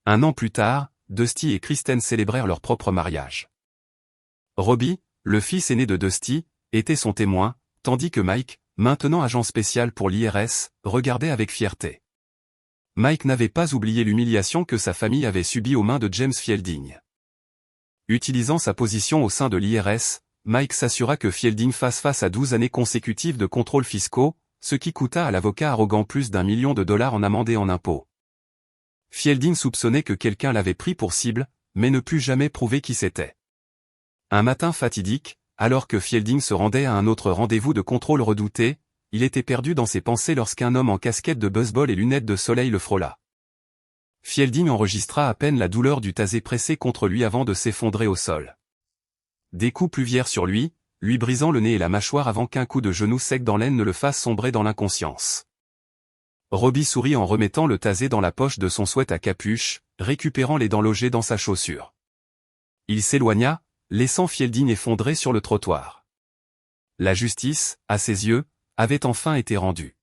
A: Un an plus tard, Dusty et Kristen célébrèrent leur propre mariage. Robbie, le fils aîné de Dusty, était son témoin, tandis que Mike, maintenant agent spécial pour l'IRS, regardait avec fierté. Mike n'avait pas oublié l'humiliation que sa famille avait subie aux mains de James Fielding. Utilisant sa position au sein de l'IRS, Mike s'assura que Fielding fasse face à 12 années consécutives de contrôles fiscaux, ce qui coûta à l'avocat arrogant plus d'1 million de dollars en amende et en impôts. Fielding soupçonnait que quelqu'un l'avait pris pour cible, mais ne put jamais prouver qui c'était. Un matin fatidique, alors que Fielding se rendait à un autre rendez-vous de contrôle redouté, il était perdu dans ses pensées lorsqu'un homme en casquette de baseball et lunettes de soleil le frôla. Fielding enregistra à peine la douleur du tasé pressé contre lui avant de s'effondrer au sol. Des coups pluvièrent sur lui, lui brisant le nez et la mâchoire avant qu'un coup de genou sec dans l'aine ne le fasse sombrer dans l'inconscience. Robbie sourit en remettant le tasé dans la poche de son sweat à capuche, récupérant les dents logées dans sa chaussure. Il s'éloigna, laissant Fielding effondré sur le trottoir. La justice, à ses yeux, avait enfin été rendue.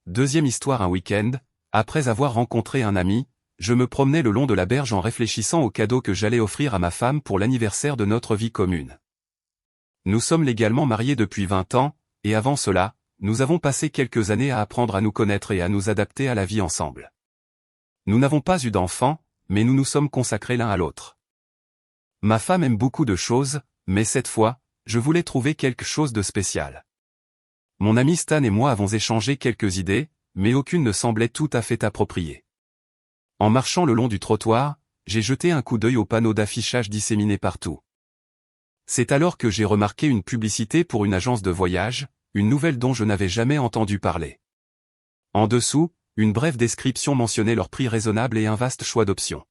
A: Deuxième histoire. Un week-end, après avoir rencontré un ami, je me promenais le long de la berge en réfléchissant au cadeau que j'allais offrir à ma femme pour l'anniversaire de notre vie commune. Nous sommes légalement mariés depuis 20 ans, et avant cela, nous avons passé quelques années à apprendre à nous connaître et à nous adapter à la vie ensemble. Nous n'avons pas eu d'enfants, mais nous nous sommes consacrés l'un à l'autre. Ma femme aime beaucoup de choses, mais cette fois, je voulais trouver quelque chose de spécial. Mon ami Stan et moi avons échangé quelques idées, mais aucune ne semblait tout à fait appropriée. En marchant le long du trottoir, j'ai jeté un coup d'œil aux panneaux d'affichage disséminés partout. C'est alors que j'ai remarqué une publicité pour une agence de voyage, une nouvelle dont je n'avais jamais entendu parler. En dessous, une brève description mentionnait leur prix raisonnable et un vaste choix d'options.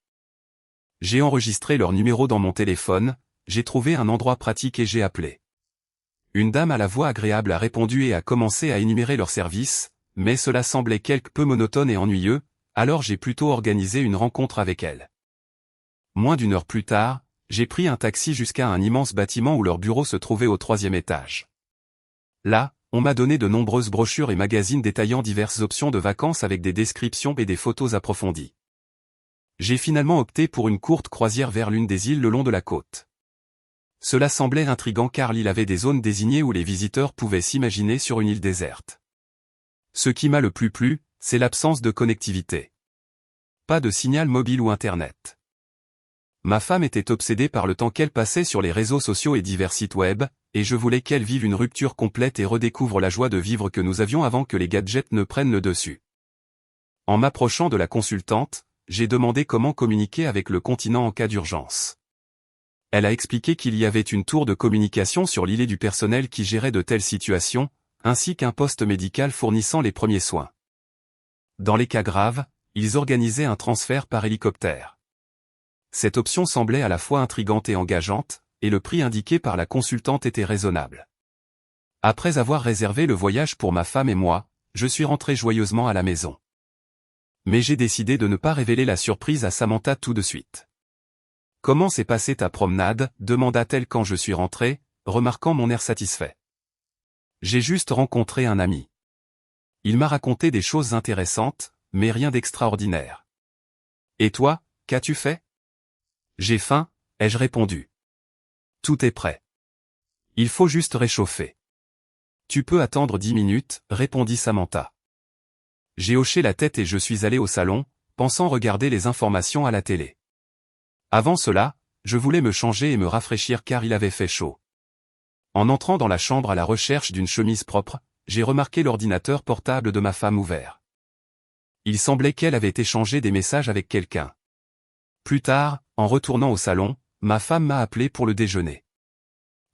A: J'ai enregistré leur numéro dans mon téléphone, j'ai trouvé un endroit pratique et j'ai appelé. Une dame à la voix agréable a répondu et a commencé à énumérer leurs services, mais cela semblait quelque peu monotone et ennuyeux, alors j'ai plutôt organisé une rencontre avec elle. Moins d'une heure plus tard, j'ai pris un taxi jusqu'à un immense bâtiment où leur bureau se trouvait au 3e étage. Là, on m'a donné de nombreuses brochures et magazines détaillant diverses options de vacances avec des descriptions et des photos approfondies. J'ai finalement opté pour une courte croisière vers l'une des îles le long de la côte. Cela semblait intriguant car l'île avait des zones désignées où les visiteurs pouvaient s'imaginer sur une île déserte. Ce qui m'a le plus plu, c'est l'absence de connectivité. Pas de signal mobile ou Internet. Ma femme était obsédée par le temps qu'elle passait sur les réseaux sociaux et divers sites web, et je voulais qu'elle vive une rupture complète et redécouvre la joie de vivre que nous avions avant que les gadgets ne prennent le dessus. En m'approchant de la consultante, j'ai demandé comment communiquer avec le continent en cas d'urgence. Elle a expliqué qu'il y avait une tour de communication sur l'îlet du personnel qui gérait de telles situations, ainsi qu'un poste médical fournissant les premiers soins. Dans les cas graves, ils organisaient un transfert par hélicoptère. Cette option semblait à la fois intrigante et engageante, et le prix indiqué par la consultante était raisonnable. Après avoir réservé le voyage pour ma femme et moi, je suis rentré joyeusement à la maison. Mais j'ai décidé de ne pas révéler la surprise à Samantha tout de suite. « Comment s'est passée ta promenade ?» demanda-t-elle quand je suis rentré, remarquant mon air satisfait. J'ai juste rencontré un ami. Il m'a raconté des choses intéressantes, mais rien d'extraordinaire. Et toi, qu'as-tu fait? J'ai faim, ai-je répondu. Tout est prêt. Il faut juste réchauffer. Tu peux attendre 10 minutes, répondit Samantha. J'ai hoché la tête et je suis allé au salon, pensant regarder les informations à la télé. Avant cela, je voulais me changer et me rafraîchir car il avait fait chaud. En entrant dans la chambre à la recherche d'une chemise propre, j'ai remarqué l'ordinateur portable de ma femme ouvert. Il semblait qu'elle avait échangé des messages avec quelqu'un. Plus tard, en retournant au salon, ma femme m'a appelé pour le déjeuner.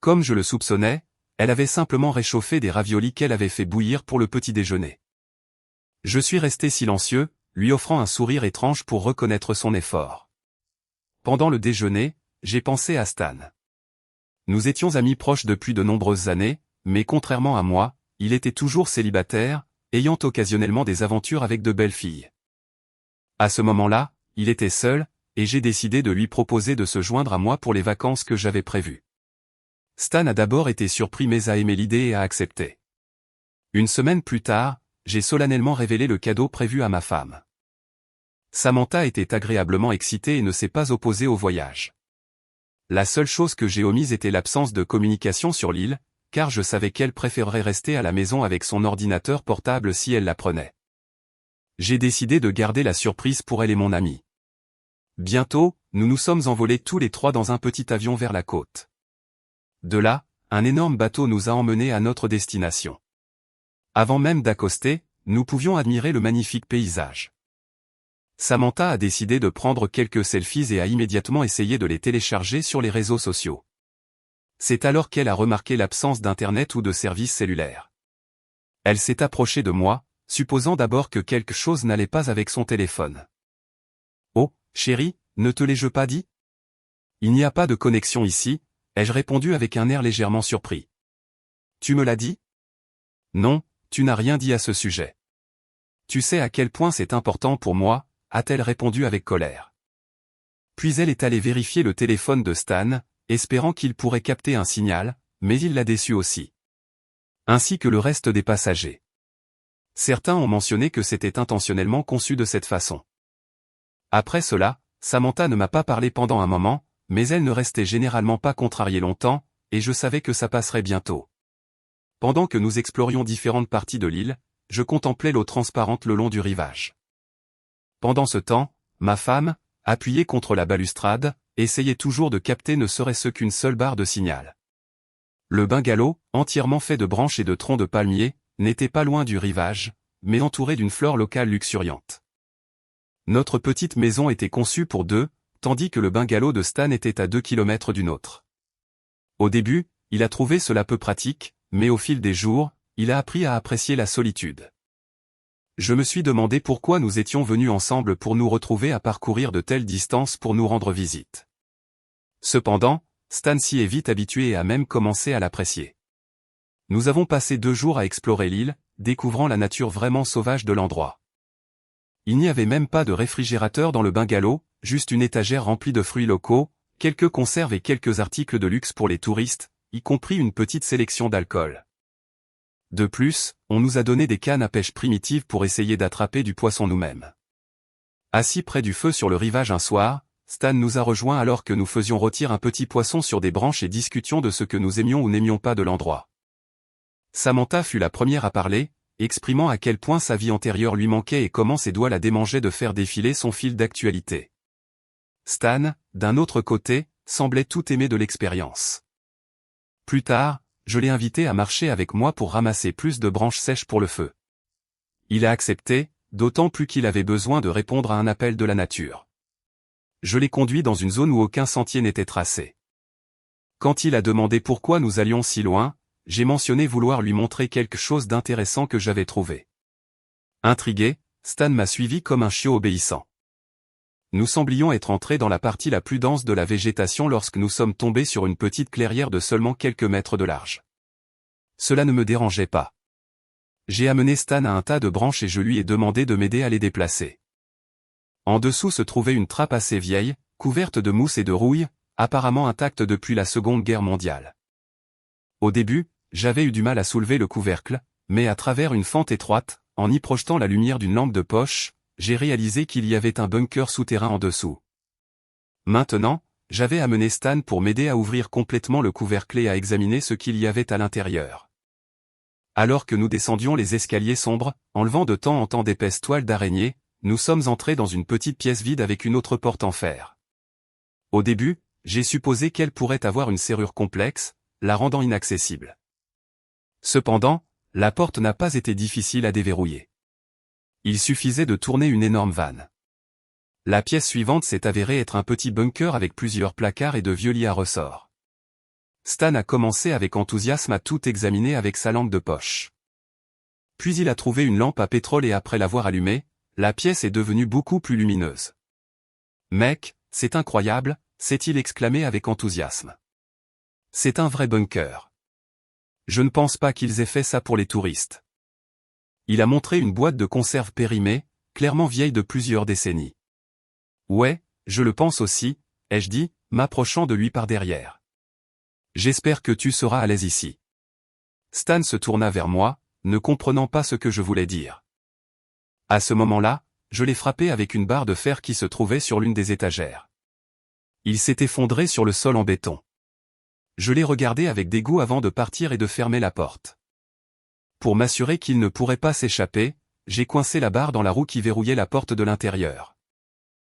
A: Comme je le soupçonnais, elle avait simplement réchauffé des raviolis qu'elle avait fait bouillir pour le petit déjeuner. Je suis resté silencieux, lui offrant un sourire étrange pour reconnaître son effort. Pendant le déjeuner, j'ai pensé à Stan. Nous étions amis proches depuis de nombreuses années, mais contrairement à moi, il était toujours célibataire, ayant occasionnellement des aventures avec de belles filles. À ce moment-là, il était seul, et j'ai décidé de lui proposer de se joindre à moi pour les vacances que j'avais prévues. Stan a d'abord été surpris mais a aimé l'idée et a accepté. Une semaine plus tard, j'ai solennellement révélé le cadeau prévu à ma femme. Samantha était agréablement excitée et ne s'est pas opposée au voyage. La seule chose que j'ai omise était l'absence de communication sur l'île, car je savais qu'elle préférerait rester à la maison avec son ordinateur portable si elle l'apprenait. J'ai décidé de garder la surprise pour elle et mon ami. Bientôt, nous nous sommes envolés tous les trois dans un petit avion vers la côte. De là, un énorme bateau nous a emmenés à notre destination. Avant même d'accoster, nous pouvions admirer le magnifique paysage. Samantha a décidé de prendre quelques selfies et a immédiatement essayé de les télécharger sur les réseaux sociaux. C'est alors qu'elle a remarqué l'absence d'Internet ou de service cellulaire. Elle s'est approchée de moi, supposant d'abord que quelque chose n'allait pas avec son téléphone. « Oh, chérie, ne te l'ai-je pas dit? Il n'y a pas de connexion ici », ai-je répondu avec un air légèrement surpris. « Tu me l'as dit? » ?»« Non, tu n'as rien dit à ce sujet. »« Tu sais à quel point c'est important pour moi », a-t-elle répondu avec colère. Puis elle est allée vérifier le téléphone de Stan, espérant qu'il pourrait capter un signal, mais il l'a déçu aussi. Ainsi que le reste des passagers. Certains ont mentionné que c'était intentionnellement conçu de cette façon. Après cela, Samantha ne m'a pas parlé pendant un moment, mais elle ne restait généralement pas contrariée longtemps, et je savais que ça passerait bientôt. Pendant que nous explorions différentes parties de l'île, je contemplais l'eau transparente le long du rivage. Pendant ce temps, ma femme, appuyée contre la balustrade, essayait toujours de capter ne serait-ce qu'une seule barre de signal. Le bungalow, entièrement fait de branches et de troncs de palmiers, n'était pas loin du rivage, mais entouré d'une flore locale luxuriante. Notre petite maison était conçue pour deux, tandis que le bungalow de Stan était à 2 kilomètres du nôtre. Au début, il a trouvé cela peu pratique, mais au fil des jours, il a appris à apprécier la solitude. Je me suis demandé pourquoi nous étions venus ensemble pour nous retrouver à parcourir de telles distances pour nous rendre visite. Cependant, Stan s'y est vite habitué et a même commencé à l'apprécier. Nous avons passé 2 jours à explorer l'île, découvrant la nature vraiment sauvage de l'endroit. Il n'y avait même pas de réfrigérateur dans le bungalow, juste une étagère remplie de fruits locaux, quelques conserves et quelques articles de luxe pour les touristes, y compris une petite sélection d'alcool. De plus, on nous a donné des cannes à pêche primitives pour essayer d'attraper du poisson nous-mêmes. Assis près du feu sur le rivage un soir, Stan nous a rejoints alors que nous faisions rôtir un petit poisson sur des branches et discutions de ce que nous aimions ou n'aimions pas de l'endroit. Samantha fut la première à parler, exprimant à quel point sa vie antérieure lui manquait et comment ses doigts la démangeaient de faire défiler son fil d'actualité. Stan, d'un autre côté, semblait tout aimer de l'expérience. Plus tard, je l'ai invité à marcher avec moi pour ramasser plus de branches sèches pour le feu. Il a accepté, d'autant plus qu'il avait besoin de répondre à un appel de la nature. Je l'ai conduit dans une zone où aucun sentier n'était tracé. Quand il a demandé pourquoi nous allions si loin, j'ai mentionné vouloir lui montrer quelque chose d'intéressant que j'avais trouvé. Intrigué, Stan m'a suivi comme un chiot obéissant. Nous semblions être entrés dans la partie la plus dense de la végétation lorsque nous sommes tombés sur une petite clairière de seulement quelques mètres de large. Cela ne me dérangeait pas. J'ai amené Stan à un tas de branches et je lui ai demandé de m'aider à les déplacer. En dessous se trouvait une trappe assez vieille, couverte de mousse et de rouille, apparemment intacte depuis la Seconde Guerre mondiale. Au début, j'avais eu du mal à soulever le couvercle, mais à travers une fente étroite, en y projetant la lumière d'une lampe de poche, j'ai réalisé qu'il y avait un bunker souterrain en dessous. Maintenant, j'avais amené Stan pour m'aider à ouvrir complètement le couvercle et à examiner ce qu'il y avait à l'intérieur. Alors que nous descendions les escaliers sombres, enlevant de temps en temps d'épaisses toiles d'araignée, nous sommes entrés dans une petite pièce vide avec une autre porte en fer. Au début, j'ai supposé qu'elle pourrait avoir une serrure complexe, la rendant inaccessible. Cependant, la porte n'a pas été difficile à déverrouiller. Il suffisait de tourner une énorme vanne. La pièce suivante s'est avérée être un petit bunker avec plusieurs placards et de vieux lits à ressort. Stan a commencé avec enthousiasme à tout examiner avec sa lampe de poche. Puis il a trouvé une lampe à pétrole et après l'avoir allumée, la pièce est devenue beaucoup plus lumineuse. « Mec, c'est incroyable !» s'est-il exclamé avec enthousiasme. « C'est un vrai bunker. Je ne pense pas qu'ils aient fait ça pour les touristes. » Il a montré une boîte de conserve périmée, clairement vieille de plusieurs décennies. « Ouais, je le pense aussi », ai-je dit, m'approchant de lui par derrière. « J'espère que tu seras à l'aise ici. » Stan se tourna vers moi, ne comprenant pas ce que je voulais dire. À ce moment-là, je l'ai frappé avec une barre de fer qui se trouvait sur l'une des étagères. Il s'est effondré sur le sol en béton. Je l'ai regardé avec dégoût avant de partir et de fermer la porte. Pour m'assurer qu'il ne pourrait pas s'échapper, j'ai coincé la barre dans la roue qui verrouillait la porte de l'intérieur.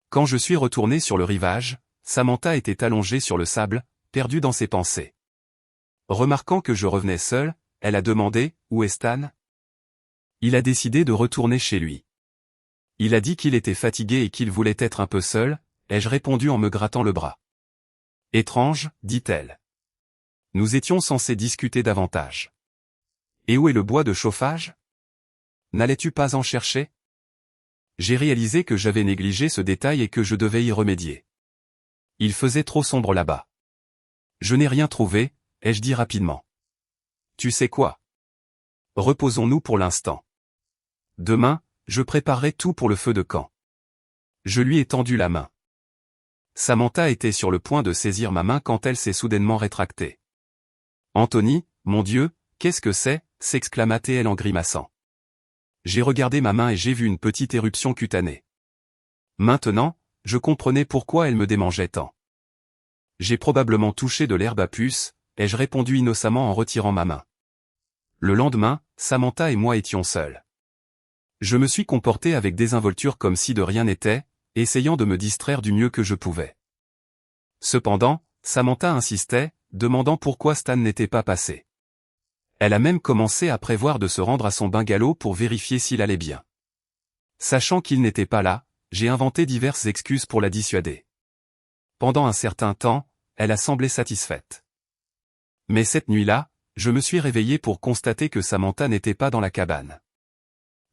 A: Quand je suis retourné sur le rivage, Samantha était allongée sur le sable, perdue dans ses pensées. Remarquant que je revenais seul, elle a demandé « Où est Stan ?» Il a décidé de retourner chez lui. Il a dit qu'il était fatigué et qu'il voulait être un peu seul, ai-je répondu en me grattant le bras. Étrange, dit-elle. Nous étions censés discuter davantage. Et où est le bois de chauffage? N'allais-tu pas en chercher? J'ai réalisé que j'avais négligé ce détail et que je devais y remédier. Il faisait trop sombre là-bas. Je n'ai rien trouvé, ai-je dit rapidement. Tu sais quoi? Reposons-nous pour l'instant. Demain, je préparerai tout pour le feu de camp. Je lui ai tendu la main. Samantha était sur le point de saisir ma main quand elle s'est soudainement rétractée. Anthony, mon Dieu, qu'est-ce que c'est? S'exclama-t-elle en grimaçant. J'ai regardé ma main et j'ai vu une petite éruption cutanée. Maintenant, je comprenais pourquoi elle me démangeait tant. J'ai probablement touché de l'herbe à puce, ai-je répondu innocemment en retirant ma main. Le lendemain, Samantha et moi étions seuls. Je me suis comporté avec désinvolture comme si de rien n'était, essayant de me distraire du mieux que je pouvais. Cependant, Samantha insistait, demandant pourquoi Stan n'était pas passé. Elle a même commencé à prévoir de se rendre à son bungalow pour vérifier s'il allait bien. Sachant qu'il n'était pas là, j'ai inventé diverses excuses pour la dissuader. Pendant un certain temps, elle a semblé satisfaite. Mais cette nuit-là, je me suis réveillé pour constater que Samantha n'était pas dans la cabane.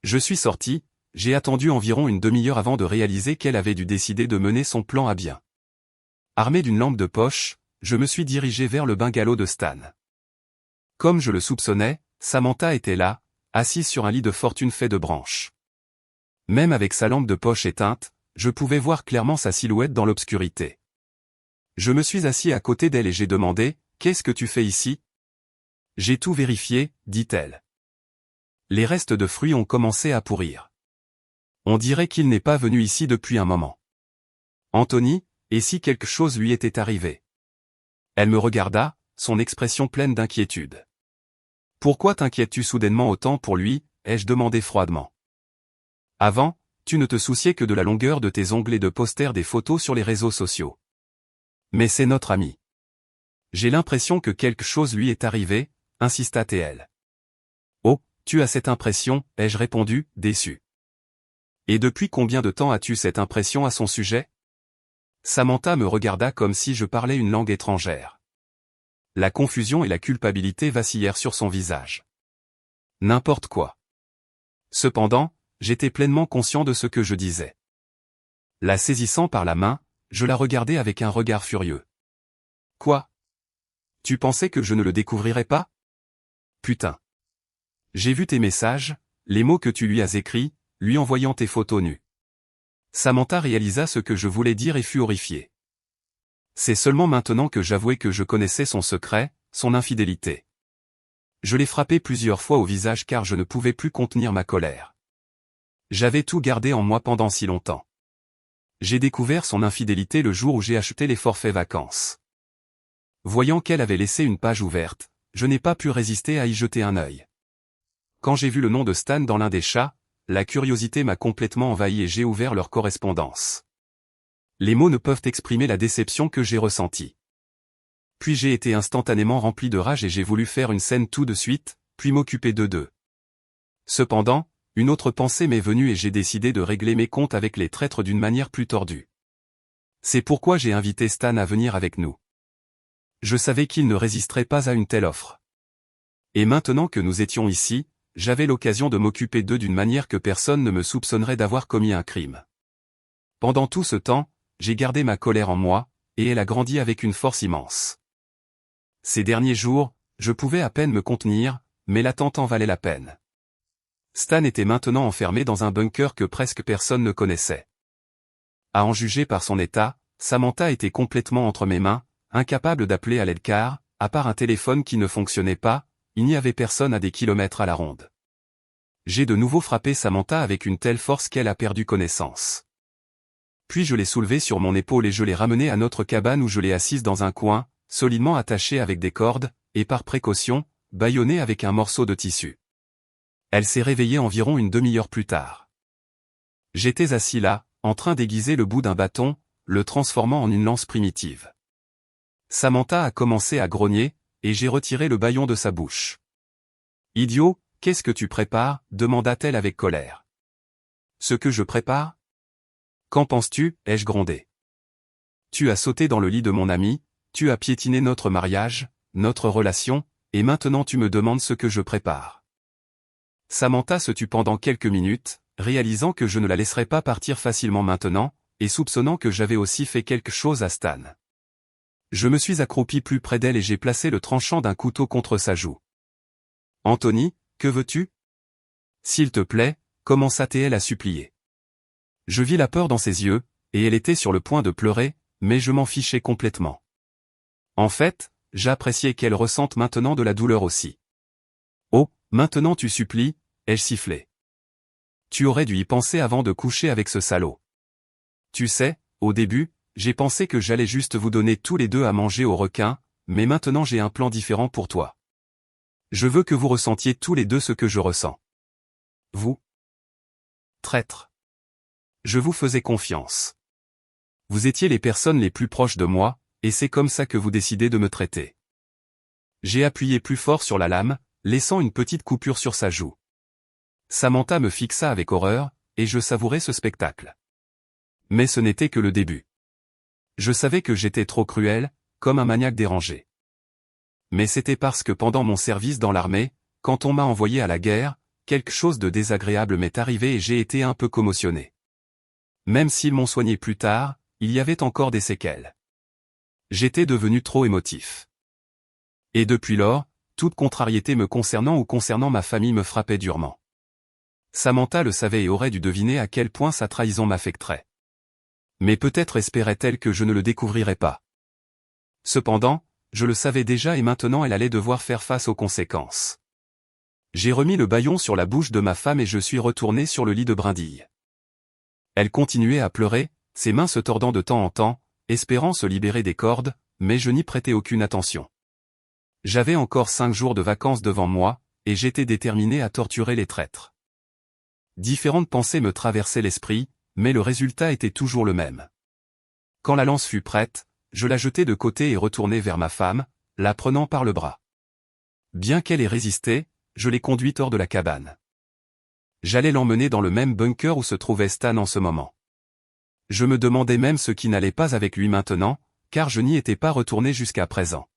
A: Je suis sorti, j'ai attendu environ une demi-heure avant de réaliser qu'elle avait dû décider de mener son plan à bien. Armé d'une lampe de poche, je me suis dirigé vers le bungalow de Stan. Comme je le soupçonnais, Samantha était là, assise sur un lit de fortune fait de branches. Même avec sa lampe de poche éteinte, je pouvais voir clairement sa silhouette dans l'obscurité. Je me suis assis à côté d'elle et j'ai demandé, « Qu'est-ce que tu fais ici ?» J'ai tout vérifié, dit-elle. Les restes de fruits ont commencé à pourrir. On dirait qu'il n'est pas venu ici depuis un moment. Anthony, et si quelque chose lui était arrivé? Elle me regarda, son expression pleine d'inquiétude. Pourquoi t'inquiètes-tu soudainement autant pour lui? Ai-je demandé froidement. Avant, tu ne te souciais que de la longueur de tes ongles et de poster des photos sur les réseaux sociaux. Mais c'est notre ami. J'ai l'impression que quelque chose lui est arrivé, insista-t-elle. Oh, tu as cette impression, ai-je répondu, déçu. Et depuis combien de temps as-tu cette impression à son sujet? Samantha me regarda comme si je parlais une langue étrangère. La confusion et la culpabilité vacillèrent sur son visage. N'importe quoi. Cependant, j'étais pleinement conscient de ce que je disais. La saisissant par la main, je la regardais avec un regard furieux. Quoi? Tu pensais que je ne le découvrirais pas? Putain. J'ai vu tes messages, les mots que tu lui as écrits, lui envoyant tes photos nues. Samantha réalisa ce que je voulais dire et fut horrifiée. C'est seulement maintenant que j'avouais que je connaissais son secret, son infidélité. Je l'ai frappé plusieurs fois au visage car je ne pouvais plus contenir ma colère. J'avais tout gardé en moi pendant si longtemps. J'ai découvert son infidélité le jour où j'ai acheté les forfaits vacances. Voyant qu'elle avait laissé une page ouverte, je n'ai pas pu résister à y jeter un œil. Quand j'ai vu le nom de Stan dans l'un des chats, la curiosité m'a complètement envahi et j'ai ouvert leur correspondance. Les mots ne peuvent exprimer la déception que j'ai ressentie. Puis j'ai été instantanément rempli de rage et j'ai voulu faire une scène tout de suite, puis m'occuper d'eux. Cependant, une autre pensée m'est venue et j'ai décidé de régler mes comptes avec les traîtres d'une manière plus tordue. C'est pourquoi j'ai invité Stan à venir avec nous. Je savais qu'il ne résisterait pas à une telle offre. Et maintenant que nous étions ici, j'avais l'occasion de m'occuper d'eux d'une manière que personne ne me soupçonnerait d'avoir commis un crime. Pendant tout ce temps, j'ai gardé ma colère en moi, et elle a grandi avec une force immense. Ces derniers jours, je pouvais à peine me contenir, mais l'attente en valait la peine. Stan était maintenant enfermé dans un bunker que presque personne ne connaissait. À en juger par son état, Samantha était complètement entre mes mains, incapable d'appeler à l'aide car, à part un téléphone qui ne fonctionnait pas, il n'y avait personne à des kilomètres à la ronde. J'ai de nouveau frappé Samantha avec une telle force qu'elle a perdu connaissance. Puis je l'ai soulevée sur mon épaule et je l'ai ramenée à notre cabane où je l'ai assise dans un coin, solidement attachée avec des cordes, et par précaution, bâillonnée avec un morceau de tissu. Elle s'est réveillée environ une demi-heure plus tard. J'étais assis là, en train d'aiguiser le bout d'un bâton, le transformant en une lance primitive. Samantha a commencé à grogner, et j'ai retiré le bâillon de sa bouche. « Idiot, qu'est-ce que tu prépares » demanda-t-elle avec colère. « Ce que je prépare ? Qu'en penses-tu » ai-je grondé. « Tu as sauté dans le lit de mon ami, tu as piétiné notre mariage, notre relation, et maintenant tu me demandes ce que je prépare. » Samantha se tut pendant quelques minutes, réalisant que je ne la laisserais pas partir facilement maintenant, et soupçonnant que j'avais aussi fait quelque chose à Stan. Je me suis accroupi plus près d'elle et j'ai placé le tranchant d'un couteau contre sa joue. « Anthony, que veux-tu ? » « S'il te plaît, » commença-t-elle à supplier. Je vis la peur dans ses yeux, et elle était sur le point de pleurer, mais je m'en fichais complètement. En fait, j'appréciais qu'elle ressente maintenant de la douleur aussi. « Oh, maintenant tu supplies » ai-je sifflé. « Tu aurais dû y penser avant de coucher avec ce salaud. Tu sais, au début, j'ai pensé que j'allais juste vous donner tous les deux à manger aux requins, mais maintenant j'ai un plan différent pour toi. Je veux que vous ressentiez tous les deux ce que je ressens. Vous, traître. Je vous faisais confiance. Vous étiez les personnes les plus proches de moi, et c'est comme ça que vous décidez de me traiter. » J'ai appuyé plus fort sur la lame, laissant une petite coupure sur sa joue. Samantha me fixa avec horreur, et je savourais ce spectacle. Mais ce n'était que le début. Je savais que j'étais trop cruel, comme un maniaque dérangé. Mais c'était parce que pendant mon service dans l'armée, quand on m'a envoyé à la guerre, quelque chose de désagréable m'est arrivé et j'ai été un peu commotionné. Même s'ils m'ont soigné plus tard, il y avait encore des séquelles. J'étais devenu trop émotif. Et depuis lors, toute contrariété me concernant ou concernant ma famille me frappait durement. Samantha le savait et aurait dû deviner à quel point sa trahison m'affecterait. Mais peut-être espérait-elle que je ne le découvrirais pas. Cependant, je le savais déjà et maintenant elle allait devoir faire face aux conséquences. J'ai remis le bâillon sur la bouche de ma femme et je suis retourné sur le lit de brindille. Elle continuait à pleurer, ses mains se tordant de temps en temps, espérant se libérer des cordes, mais je n'y prêtais aucune attention. J'avais encore 5 jours de vacances devant moi, et j'étais déterminé à torturer les traîtres. Différentes pensées me traversaient l'esprit, mais le résultat était toujours le même. Quand la lance fut prête, je la jetai de côté et retournai vers ma femme, la prenant par le bras. Bien qu'elle ait résisté, je l'ai conduite hors de la cabane. J'allais l'emmener dans le même bunker où se trouvait Stan en ce moment. Je me demandais même ce qui n'allait pas avec lui maintenant, car je n'y étais pas retourné jusqu'à présent.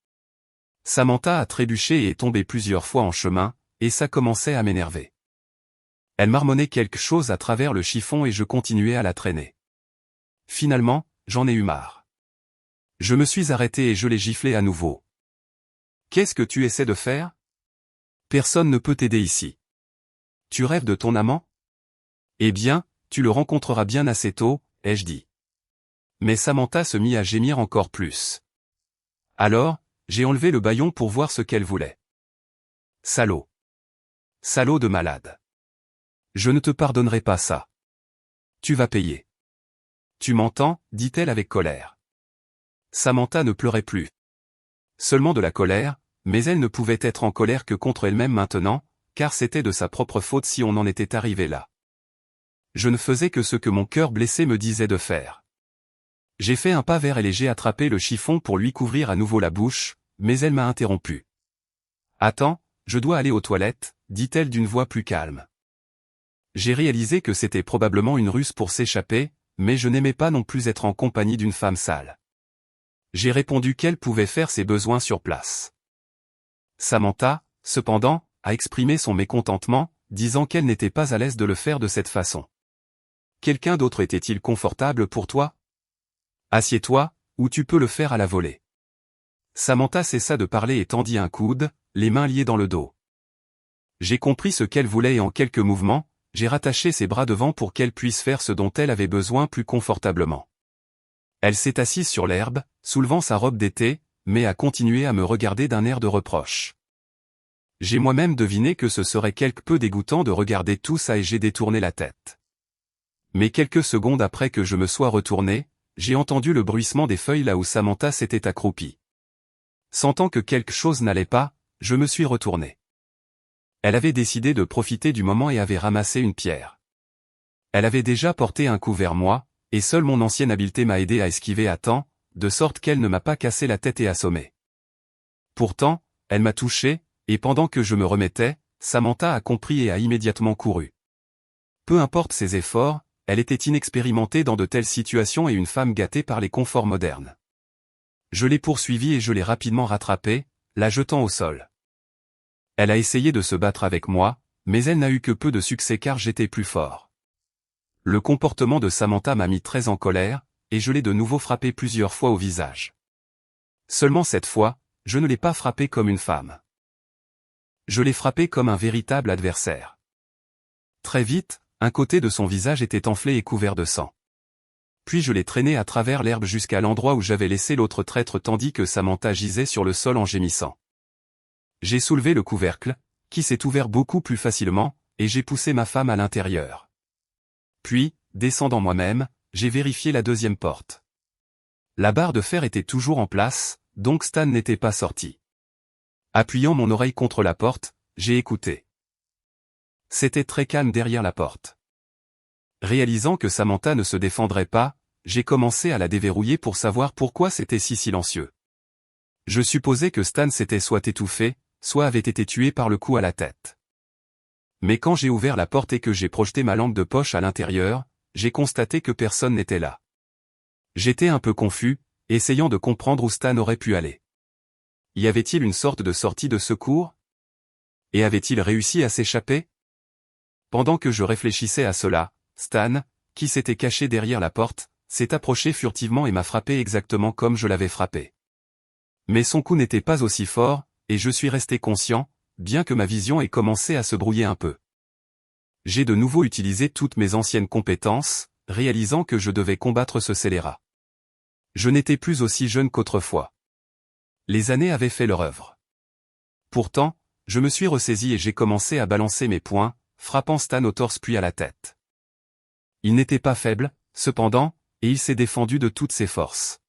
A: Samantha a trébuché et est tombée plusieurs fois en chemin, et ça commençait à m'énerver. Elle marmonnait quelque chose à travers le chiffon et je continuais à la traîner. Finalement, j'en ai eu marre. Je me suis arrêté et je l'ai giflé à nouveau. « Qu'est-ce que tu essaies de faire ? Personne ne peut t'aider ici. Tu rêves de ton amant ? Eh bien, tu le rencontreras bien assez tôt, ai-je dit. » Mais Samantha se mit à gémir encore plus. Alors, j'ai enlevé le bâillon pour voir ce qu'elle voulait. Salaud. Salaud de malade. Je ne te pardonnerai pas ça. Tu vas payer. Tu m'entends, dit-elle avec colère. Samantha ne pleurait plus. Seulement de la colère, mais elle ne pouvait être en colère que contre elle-même maintenant, car c'était de sa propre faute si on en était arrivé là. Je ne faisais que ce que mon cœur blessé me disait de faire. J'ai fait un pas vers elle et j'ai attrapé le chiffon pour lui couvrir à nouveau la bouche, mais elle m'a interrompu. « Attends, je dois aller aux toilettes, dit-elle d'une voix plus calme. J'ai réalisé que c'était probablement une ruse pour s'échapper, mais je n'aimais pas non plus être en compagnie d'une femme sale. J'ai répondu qu'elle pouvait faire ses besoins sur place. Samantha, cependant, a exprimé son mécontentement, disant qu'elle n'était pas à l'aise de le faire de cette façon. Quelqu'un d'autre était-il confortable pour toi? Assieds-toi, ou tu peux le faire à la volée. Samantha cessa de parler et tendit un coude, les mains liées dans le dos. J'ai compris ce qu'elle voulait et en quelques mouvements, j'ai rattaché ses bras devant pour qu'elle puisse faire ce dont elle avait besoin plus confortablement. Elle s'est assise sur l'herbe, soulevant sa robe d'été, mais a continué à me regarder d'un air de reproche. J'ai moi-même deviné que ce serait quelque peu dégoûtant de regarder tout ça et j'ai détourné la tête. Mais quelques secondes après que je me sois retourné, j'ai entendu le bruissement des feuilles là où Samantha s'était accroupie. Sentant que quelque chose n'allait pas, je me suis retourné. Elle avait décidé de profiter du moment et avait ramassé une pierre. Elle avait déjà porté un coup vers moi, et seule mon ancienne habileté m'a aidé à esquiver à temps, de sorte qu'elle ne m'a pas cassé la tête et assommé. Pourtant, elle m'a touché, et pendant que je me remettais, Samantha a compris et a immédiatement couru. Peu importe ses efforts, elle était inexpérimentée dans de telles situations et une femme gâtée par les conforts modernes. Je l'ai poursuivie et je l'ai rapidement rattrapée, la jetant au sol. Elle a essayé de se battre avec moi, mais elle n'a eu que peu de succès car j'étais plus fort. Le comportement de Samantha m'a mis très en colère, et je l'ai de nouveau frappée plusieurs fois au visage. Seulement cette fois, je ne l'ai pas frappée comme une femme. Je l'ai frappée comme un véritable adversaire. Très vite, un côté de son visage était enflé et couvert de sang. Puis je l'ai traînée à travers l'herbe jusqu'à l'endroit où j'avais laissé l'autre traître tandis que Samantha gisait sur le sol en gémissant. J'ai soulevé le couvercle, qui s'est ouvert beaucoup plus facilement, et j'ai poussé ma femme à l'intérieur. Puis, descendant moi-même, j'ai vérifié la deuxième porte. La barre de fer était toujours en place, donc Stan n'était pas sorti. Appuyant mon oreille contre la porte, j'ai écouté. C'était très calme derrière la porte. Réalisant que Samantha ne se défendrait pas, j'ai commencé à la déverrouiller pour savoir pourquoi c'était si silencieux. Je supposais que Stan s'était soit étouffé, soit avait été tué par le coup à la tête. Mais quand j'ai ouvert la porte et que j'ai projeté ma lampe de poche à l'intérieur, j'ai constaté que personne n'était là. J'étais un peu confus, essayant de comprendre où Stan aurait pu aller. Y avait-il une sorte de sortie de secours? Et avait-il réussi à s'échapper? Pendant que je réfléchissais à cela, Stan, qui s'était caché derrière la porte, s'est approché furtivement et m'a frappé exactement comme je l'avais frappé. Mais son coup n'était pas aussi fort, et je suis resté conscient, bien que ma vision ait commencé à se brouiller un peu. J'ai de nouveau utilisé toutes mes anciennes compétences, réalisant que je devais combattre ce scélérat. Je n'étais plus aussi jeune qu'autrefois. Les années avaient fait leur œuvre. Pourtant, je me suis ressaisi et j'ai commencé à balancer mes poings, frappant Stan au torse puis à la tête. Il n'était pas faible, cependant, et il s'est défendu de toutes ses forces.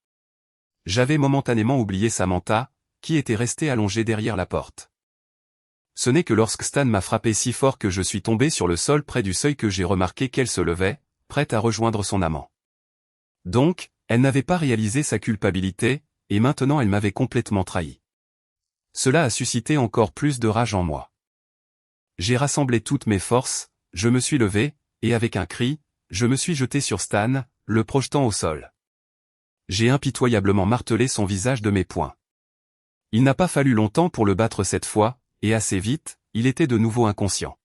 A: J'avais momentanément oublié Samantha, qui était restée allongée derrière la porte. Ce n'est que lorsque Stan m'a frappé si fort que je suis tombé sur le sol près du seuil que j'ai remarqué qu'elle se levait, prête à rejoindre son amant. Donc, elle n'avait pas réalisé sa culpabilité, et maintenant elle m'avait complètement trahi. Cela a suscité encore plus de rage en moi. J'ai rassemblé toutes mes forces, je me suis levé, et avec un cri, je me suis jeté sur Stan, le projetant au sol. J'ai impitoyablement martelé son visage de mes poings. Il n'a pas fallu longtemps pour le battre cette fois, et assez vite, il était de nouveau inconscient.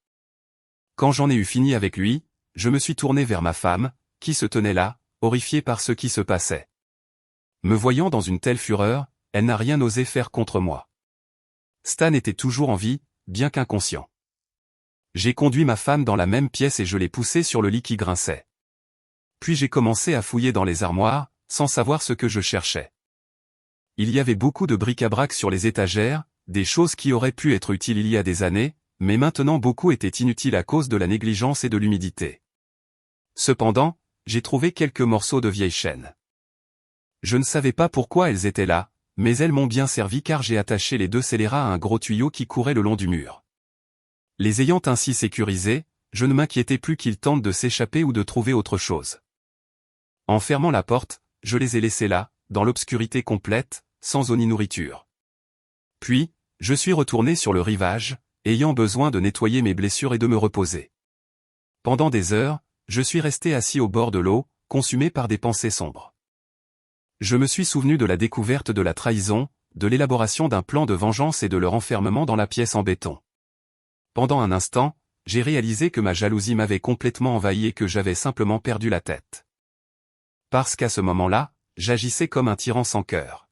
A: Quand j'en ai eu fini avec lui, je me suis tourné vers ma femme, qui se tenait là, horrifiée par ce qui se passait. Me voyant dans une telle fureur, elle n'a rien osé faire contre moi. Stan était toujours en vie, bien qu'inconscient. J'ai conduit ma femme dans la même pièce et je l'ai poussée sur le lit qui grinçait. Puis j'ai commencé à fouiller dans les armoires, sans savoir ce que je cherchais. Il y avait beaucoup de bric-à-brac sur les étagères, des choses qui auraient pu être utiles il y a des années, mais maintenant beaucoup étaient inutiles à cause de la négligence et de l'humidité. Cependant, j'ai trouvé quelques morceaux de vieilles chaînes. Je ne savais pas pourquoi elles étaient là, mais elles m'ont bien servi car j'ai attaché les deux scélérats à un gros tuyau qui courait le long du mur. Les ayant ainsi sécurisés, je ne m'inquiétais plus qu'ils tentent de s'échapper ou de trouver autre chose. En fermant la porte, je les ai laissés là, dans l'obscurité complète, sans eau ni nourriture. Puis, je suis retourné sur le rivage, ayant besoin de nettoyer mes blessures et de me reposer. Pendant des heures, je suis resté assis au bord de l'eau, consumé par des pensées sombres. Je me suis souvenu de la découverte de la trahison, de l'élaboration d'un plan de vengeance et de leur enfermement dans la pièce en béton. Pendant un instant, j'ai réalisé que ma jalousie m'avait complètement envahi et que j'avais simplement perdu la tête. Parce qu'à ce moment-là, j'agissais comme un tyran sans cœur.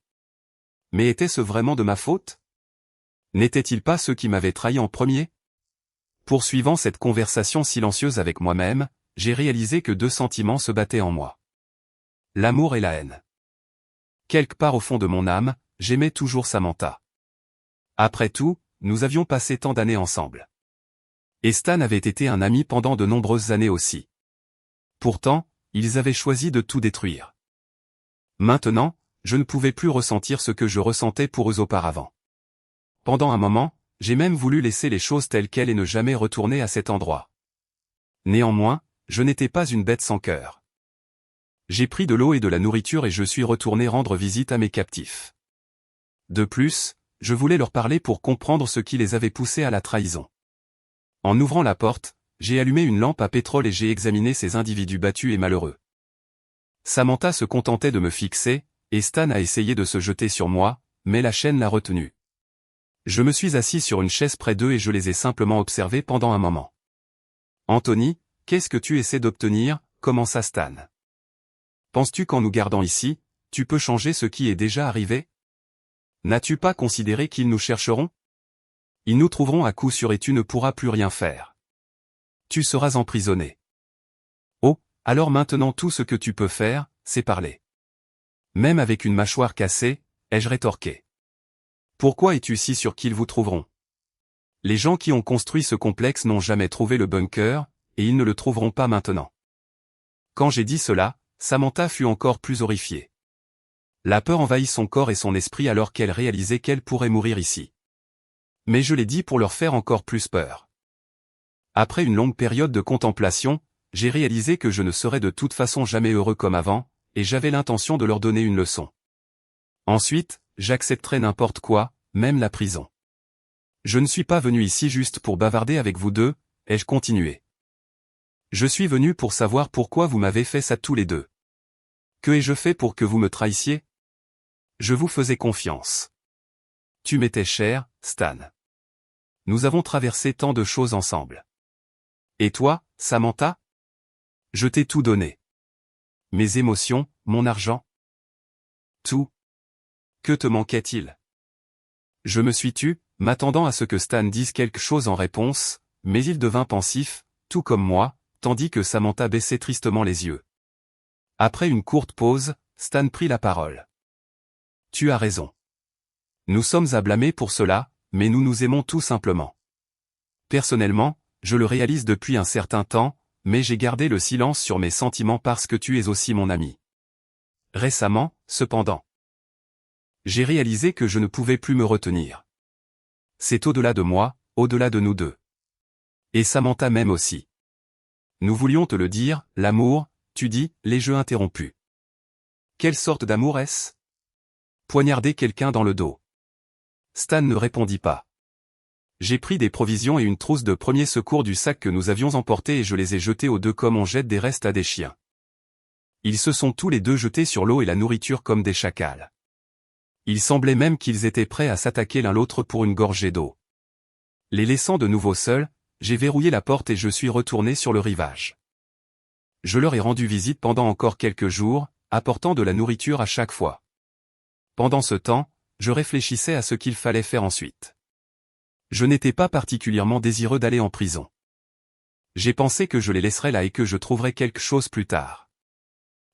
A: Mais était-ce vraiment de ma faute? N'étaient-ils pas ceux qui m'avaient trahi en premier? Poursuivant cette conversation silencieuse avec moi-même, j'ai réalisé que deux sentiments se battaient en moi. L'amour et la haine. Quelque part au fond de mon âme, j'aimais toujours Samantha. Après tout, nous avions passé tant d'années ensemble. Et Stan avait été un ami pendant de nombreuses années aussi. Pourtant, ils avaient choisi de tout détruire. Maintenant, je ne pouvais plus ressentir ce que je ressentais pour eux auparavant. Pendant un moment, j'ai même voulu laisser les choses telles quelles et ne jamais retourner à cet endroit. Néanmoins, je n'étais pas une bête sans cœur. J'ai pris de l'eau et de la nourriture et je suis retourné rendre visite à mes captifs. De plus, je voulais leur parler pour comprendre ce qui les avait poussés à la trahison. En ouvrant la porte, j'ai allumé une lampe à pétrole et j'ai examiné ces individus battus et malheureux. Samantha se contentait de me fixer, et Stan a essayé de se jeter sur moi, mais la chaîne l'a retenu. Je me suis assis sur une chaise près d'eux et je les ai simplement observés pendant un moment. « Anthony, qu'est-ce que tu essaies d'obtenir ?» commença Stan. « Penses-tu qu'en nous gardant ici, tu peux changer ce qui est déjà arrivé? N'as-tu pas considéré qu'ils nous chercheront? Ils nous trouveront à coup sûr et tu ne pourras plus rien faire. Tu seras emprisonné. Oh, alors maintenant tout ce que tu peux faire, c'est parler. » Même avec une mâchoire cassée, ai-je rétorqué. Pourquoi es-tu si sûr qu'ils vous trouveront? Les gens qui ont construit ce complexe n'ont jamais trouvé le bunker, et ils ne le trouveront pas maintenant. Quand j'ai dit cela, Samantha fut encore plus horrifiée. La peur envahit son corps et son esprit alors qu'elle réalisait qu'elle pourrait mourir ici. Mais je l'ai dit pour leur faire encore plus peur. Après une longue période de contemplation, j'ai réalisé que je ne serais de toute façon jamais heureux comme avant, et j'avais l'intention de leur donner une leçon. Ensuite, j'accepterai n'importe quoi, même la prison. Je ne suis pas venu ici juste pour bavarder avec vous deux, ai-je continué. Je suis venu pour savoir pourquoi vous m'avez fait ça tous les deux. Que ai-je fait pour que vous me trahissiez? Je vous faisais confiance. Tu m'étais cher, Stan. Nous avons traversé tant de choses ensemble. Et toi, Samantha? Je t'ai tout donné. Mes émotions, mon argent. Tout. Que te manquait-il? Je me suis tu, m'attendant à ce que Stan dise quelque chose en réponse, mais il devint pensif, tout comme moi, tandis que Samantha baissait tristement les yeux. Après une courte pause, Stan prit la parole. Tu as raison. Nous sommes à blâmer pour cela, mais nous nous aimons tout simplement. Personnellement, je le réalise depuis un certain temps, mais j'ai gardé le silence sur mes sentiments parce que tu es aussi mon ami. Récemment, cependant, j'ai réalisé que je ne pouvais plus me retenir. C'est au-delà de moi, au-delà de nous deux. Et Samantha m'aime aussi. Nous voulions te le dire, l'amour, tu dis, les jeux interrompus. Quelle sorte d'amour est-ce? Poignarder quelqu'un dans le dos. Stan ne répondit pas. J'ai pris des provisions et une trousse de premiers secours du sac que nous avions emporté et je les ai jetés aux deux comme on jette des restes à des chiens. Ils se sont tous les deux jetés sur l'eau et la nourriture comme des chacals. Il semblait même qu'ils étaient prêts à s'attaquer l'un l'autre pour une gorgée d'eau. Les laissant de nouveau seuls, j'ai verrouillé la porte et je suis retourné sur le rivage. Je leur ai rendu visite pendant encore quelques jours, apportant de la nourriture à chaque fois. Pendant ce temps, je réfléchissais à ce qu'il fallait faire ensuite. Je n'étais pas particulièrement désireux d'aller en prison. J'ai pensé que je les laisserais là et que je trouverais quelque chose plus tard.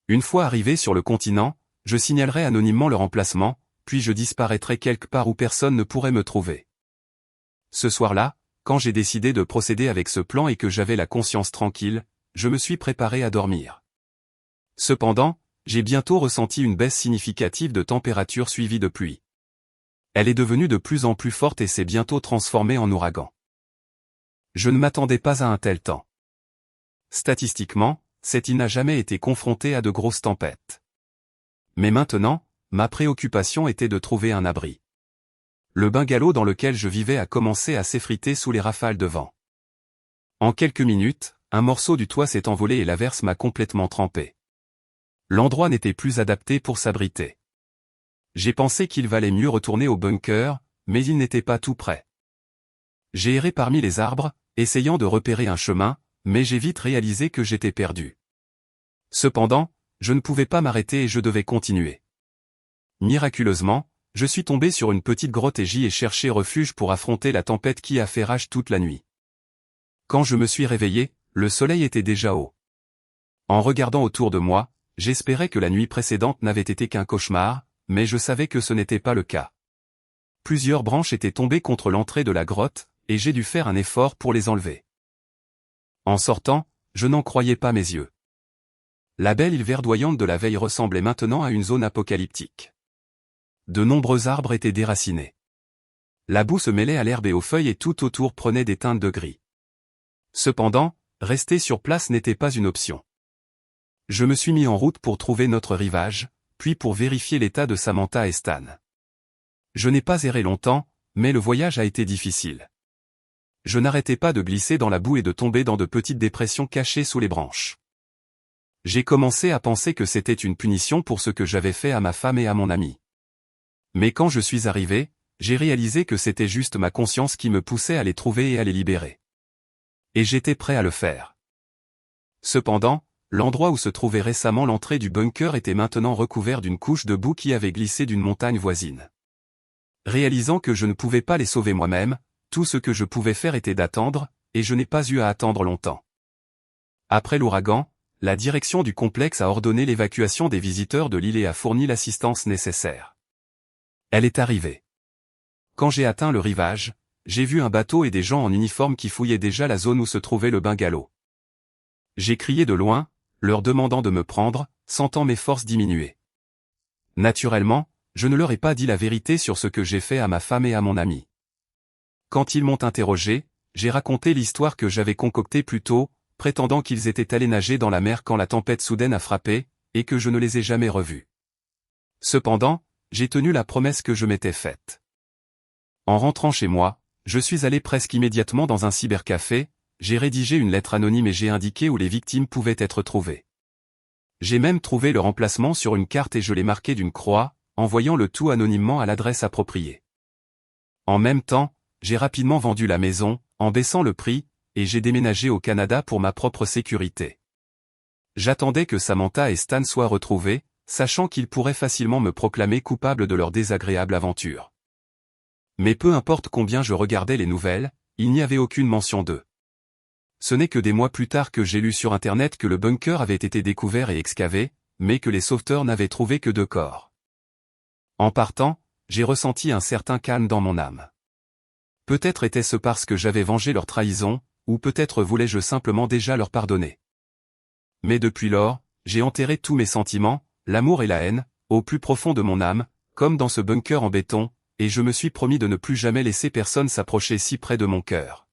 A: Une fois arrivé sur le continent, je signalerai anonymement leur emplacement, puis je disparaîtrais quelque part où personne ne pourrait me trouver. Ce soir-là, quand j'ai décidé de procéder avec ce plan et que j'avais la conscience tranquille, je me suis préparé à dormir. Cependant, j'ai bientôt ressenti une baisse significative de température suivie de pluie. Elle est devenue de plus en plus forte et s'est bientôt transformée en ouragan. Je ne m'attendais pas à un tel temps. Statistiquement, cette île n'a jamais été confrontée à de grosses tempêtes. Mais maintenant, ma préoccupation était de trouver un abri. Le bungalow dans lequel je vivais a commencé à s'effriter sous les rafales de vent. En quelques minutes, un morceau du toit s'est envolé et l'averse m'a complètement trempé. L'endroit n'était plus adapté pour s'abriter. J'ai pensé qu'il valait mieux retourner au bunker, mais il n'était pas tout prêt. J'ai erré parmi les arbres, essayant de repérer un chemin, mais j'ai vite réalisé que j'étais perdu. Cependant, je ne pouvais pas m'arrêter et je devais continuer. Miraculeusement, je suis tombé sur une petite grotte et j'y ai cherché refuge pour affronter la tempête qui a fait rage toute la nuit. Quand je me suis réveillé, le soleil était déjà haut. En regardant autour de moi, j'espérais que la nuit précédente n'avait été qu'un cauchemar, mais je savais que ce n'était pas le cas. Plusieurs branches étaient tombées contre l'entrée de la grotte, et j'ai dû faire un effort pour les enlever. En sortant, je n'en croyais pas mes yeux. La belle île verdoyante de la veille ressemblait maintenant à une zone apocalyptique. De nombreux arbres étaient déracinés. La boue se mêlait à l'herbe et aux feuilles et tout autour prenait des teintes de gris. Cependant, rester sur place n'était pas une option. Je me suis mis en route pour trouver notre rivage, puis pour vérifier l'état de Samantha et Stan. Je n'ai pas erré longtemps, mais le voyage a été difficile. Je n'arrêtais pas de glisser dans la boue et de tomber dans de petites dépressions cachées sous les branches. J'ai commencé à penser que c'était une punition pour ce que j'avais fait à ma femme et à mon ami. Mais quand je suis arrivé, j'ai réalisé que c'était juste ma conscience qui me poussait à les trouver et à les libérer. Et j'étais prêt à le faire. Cependant, l'endroit où se trouvait récemment l'entrée du bunker était maintenant recouvert d'une couche de boue qui avait glissé d'une montagne voisine. Réalisant que je ne pouvais pas les sauver moi-même, tout ce que je pouvais faire était d'attendre, et je n'ai pas eu à attendre longtemps. Après l'ouragan, la direction du complexe a ordonné l'évacuation des visiteurs de l'île et a fourni l'assistance nécessaire. Elle est arrivée. Quand j'ai atteint le rivage, j'ai vu un bateau et des gens en uniforme qui fouillaient déjà la zone où se trouvait le bungalow. J'ai crié de loin, leur demandant de me prendre, sentant mes forces diminuer. Naturellement, je ne leur ai pas dit la vérité sur ce que j'ai fait à ma femme et à mon ami. Quand ils m'ont interrogé, j'ai raconté l'histoire que j'avais concoctée plus tôt, prétendant qu'ils étaient allés nager dans la mer quand la tempête soudaine a frappé, et que je ne les ai jamais revus. Cependant, j'ai tenu la promesse que je m'étais faite. En rentrant chez moi, je suis allé presque immédiatement dans un cybercafé, j'ai rédigé une lettre anonyme et j'ai indiqué où les victimes pouvaient être trouvées. J'ai même trouvé leur emplacement sur une carte et je l'ai marqué d'une croix, envoyant le tout anonymement à l'adresse appropriée. En même temps, j'ai rapidement vendu la maison, en baissant le prix, et j'ai déménagé au Canada pour ma propre sécurité. J'attendais que Samantha et Stan soient retrouvés, sachant qu'ils pourraient facilement me proclamer coupable de leur désagréable aventure. Mais peu importe combien je regardais les nouvelles, il n'y avait aucune mention d'eux. Ce n'est que des mois plus tard que j'ai lu sur Internet que le bunker avait été découvert et excavé, mais que les sauveteurs n'avaient trouvé que 2 corps. En partant, j'ai ressenti un certain calme dans mon âme. Peut-être était-ce parce que j'avais vengé leur trahison, ou peut-être voulais-je simplement déjà leur pardonner. Mais depuis lors, j'ai enterré tous mes sentiments, l'amour et la haine, au plus profond de mon âme, comme dans ce bunker en béton, et je me suis promis de ne plus jamais laisser personne s'approcher si près de mon cœur.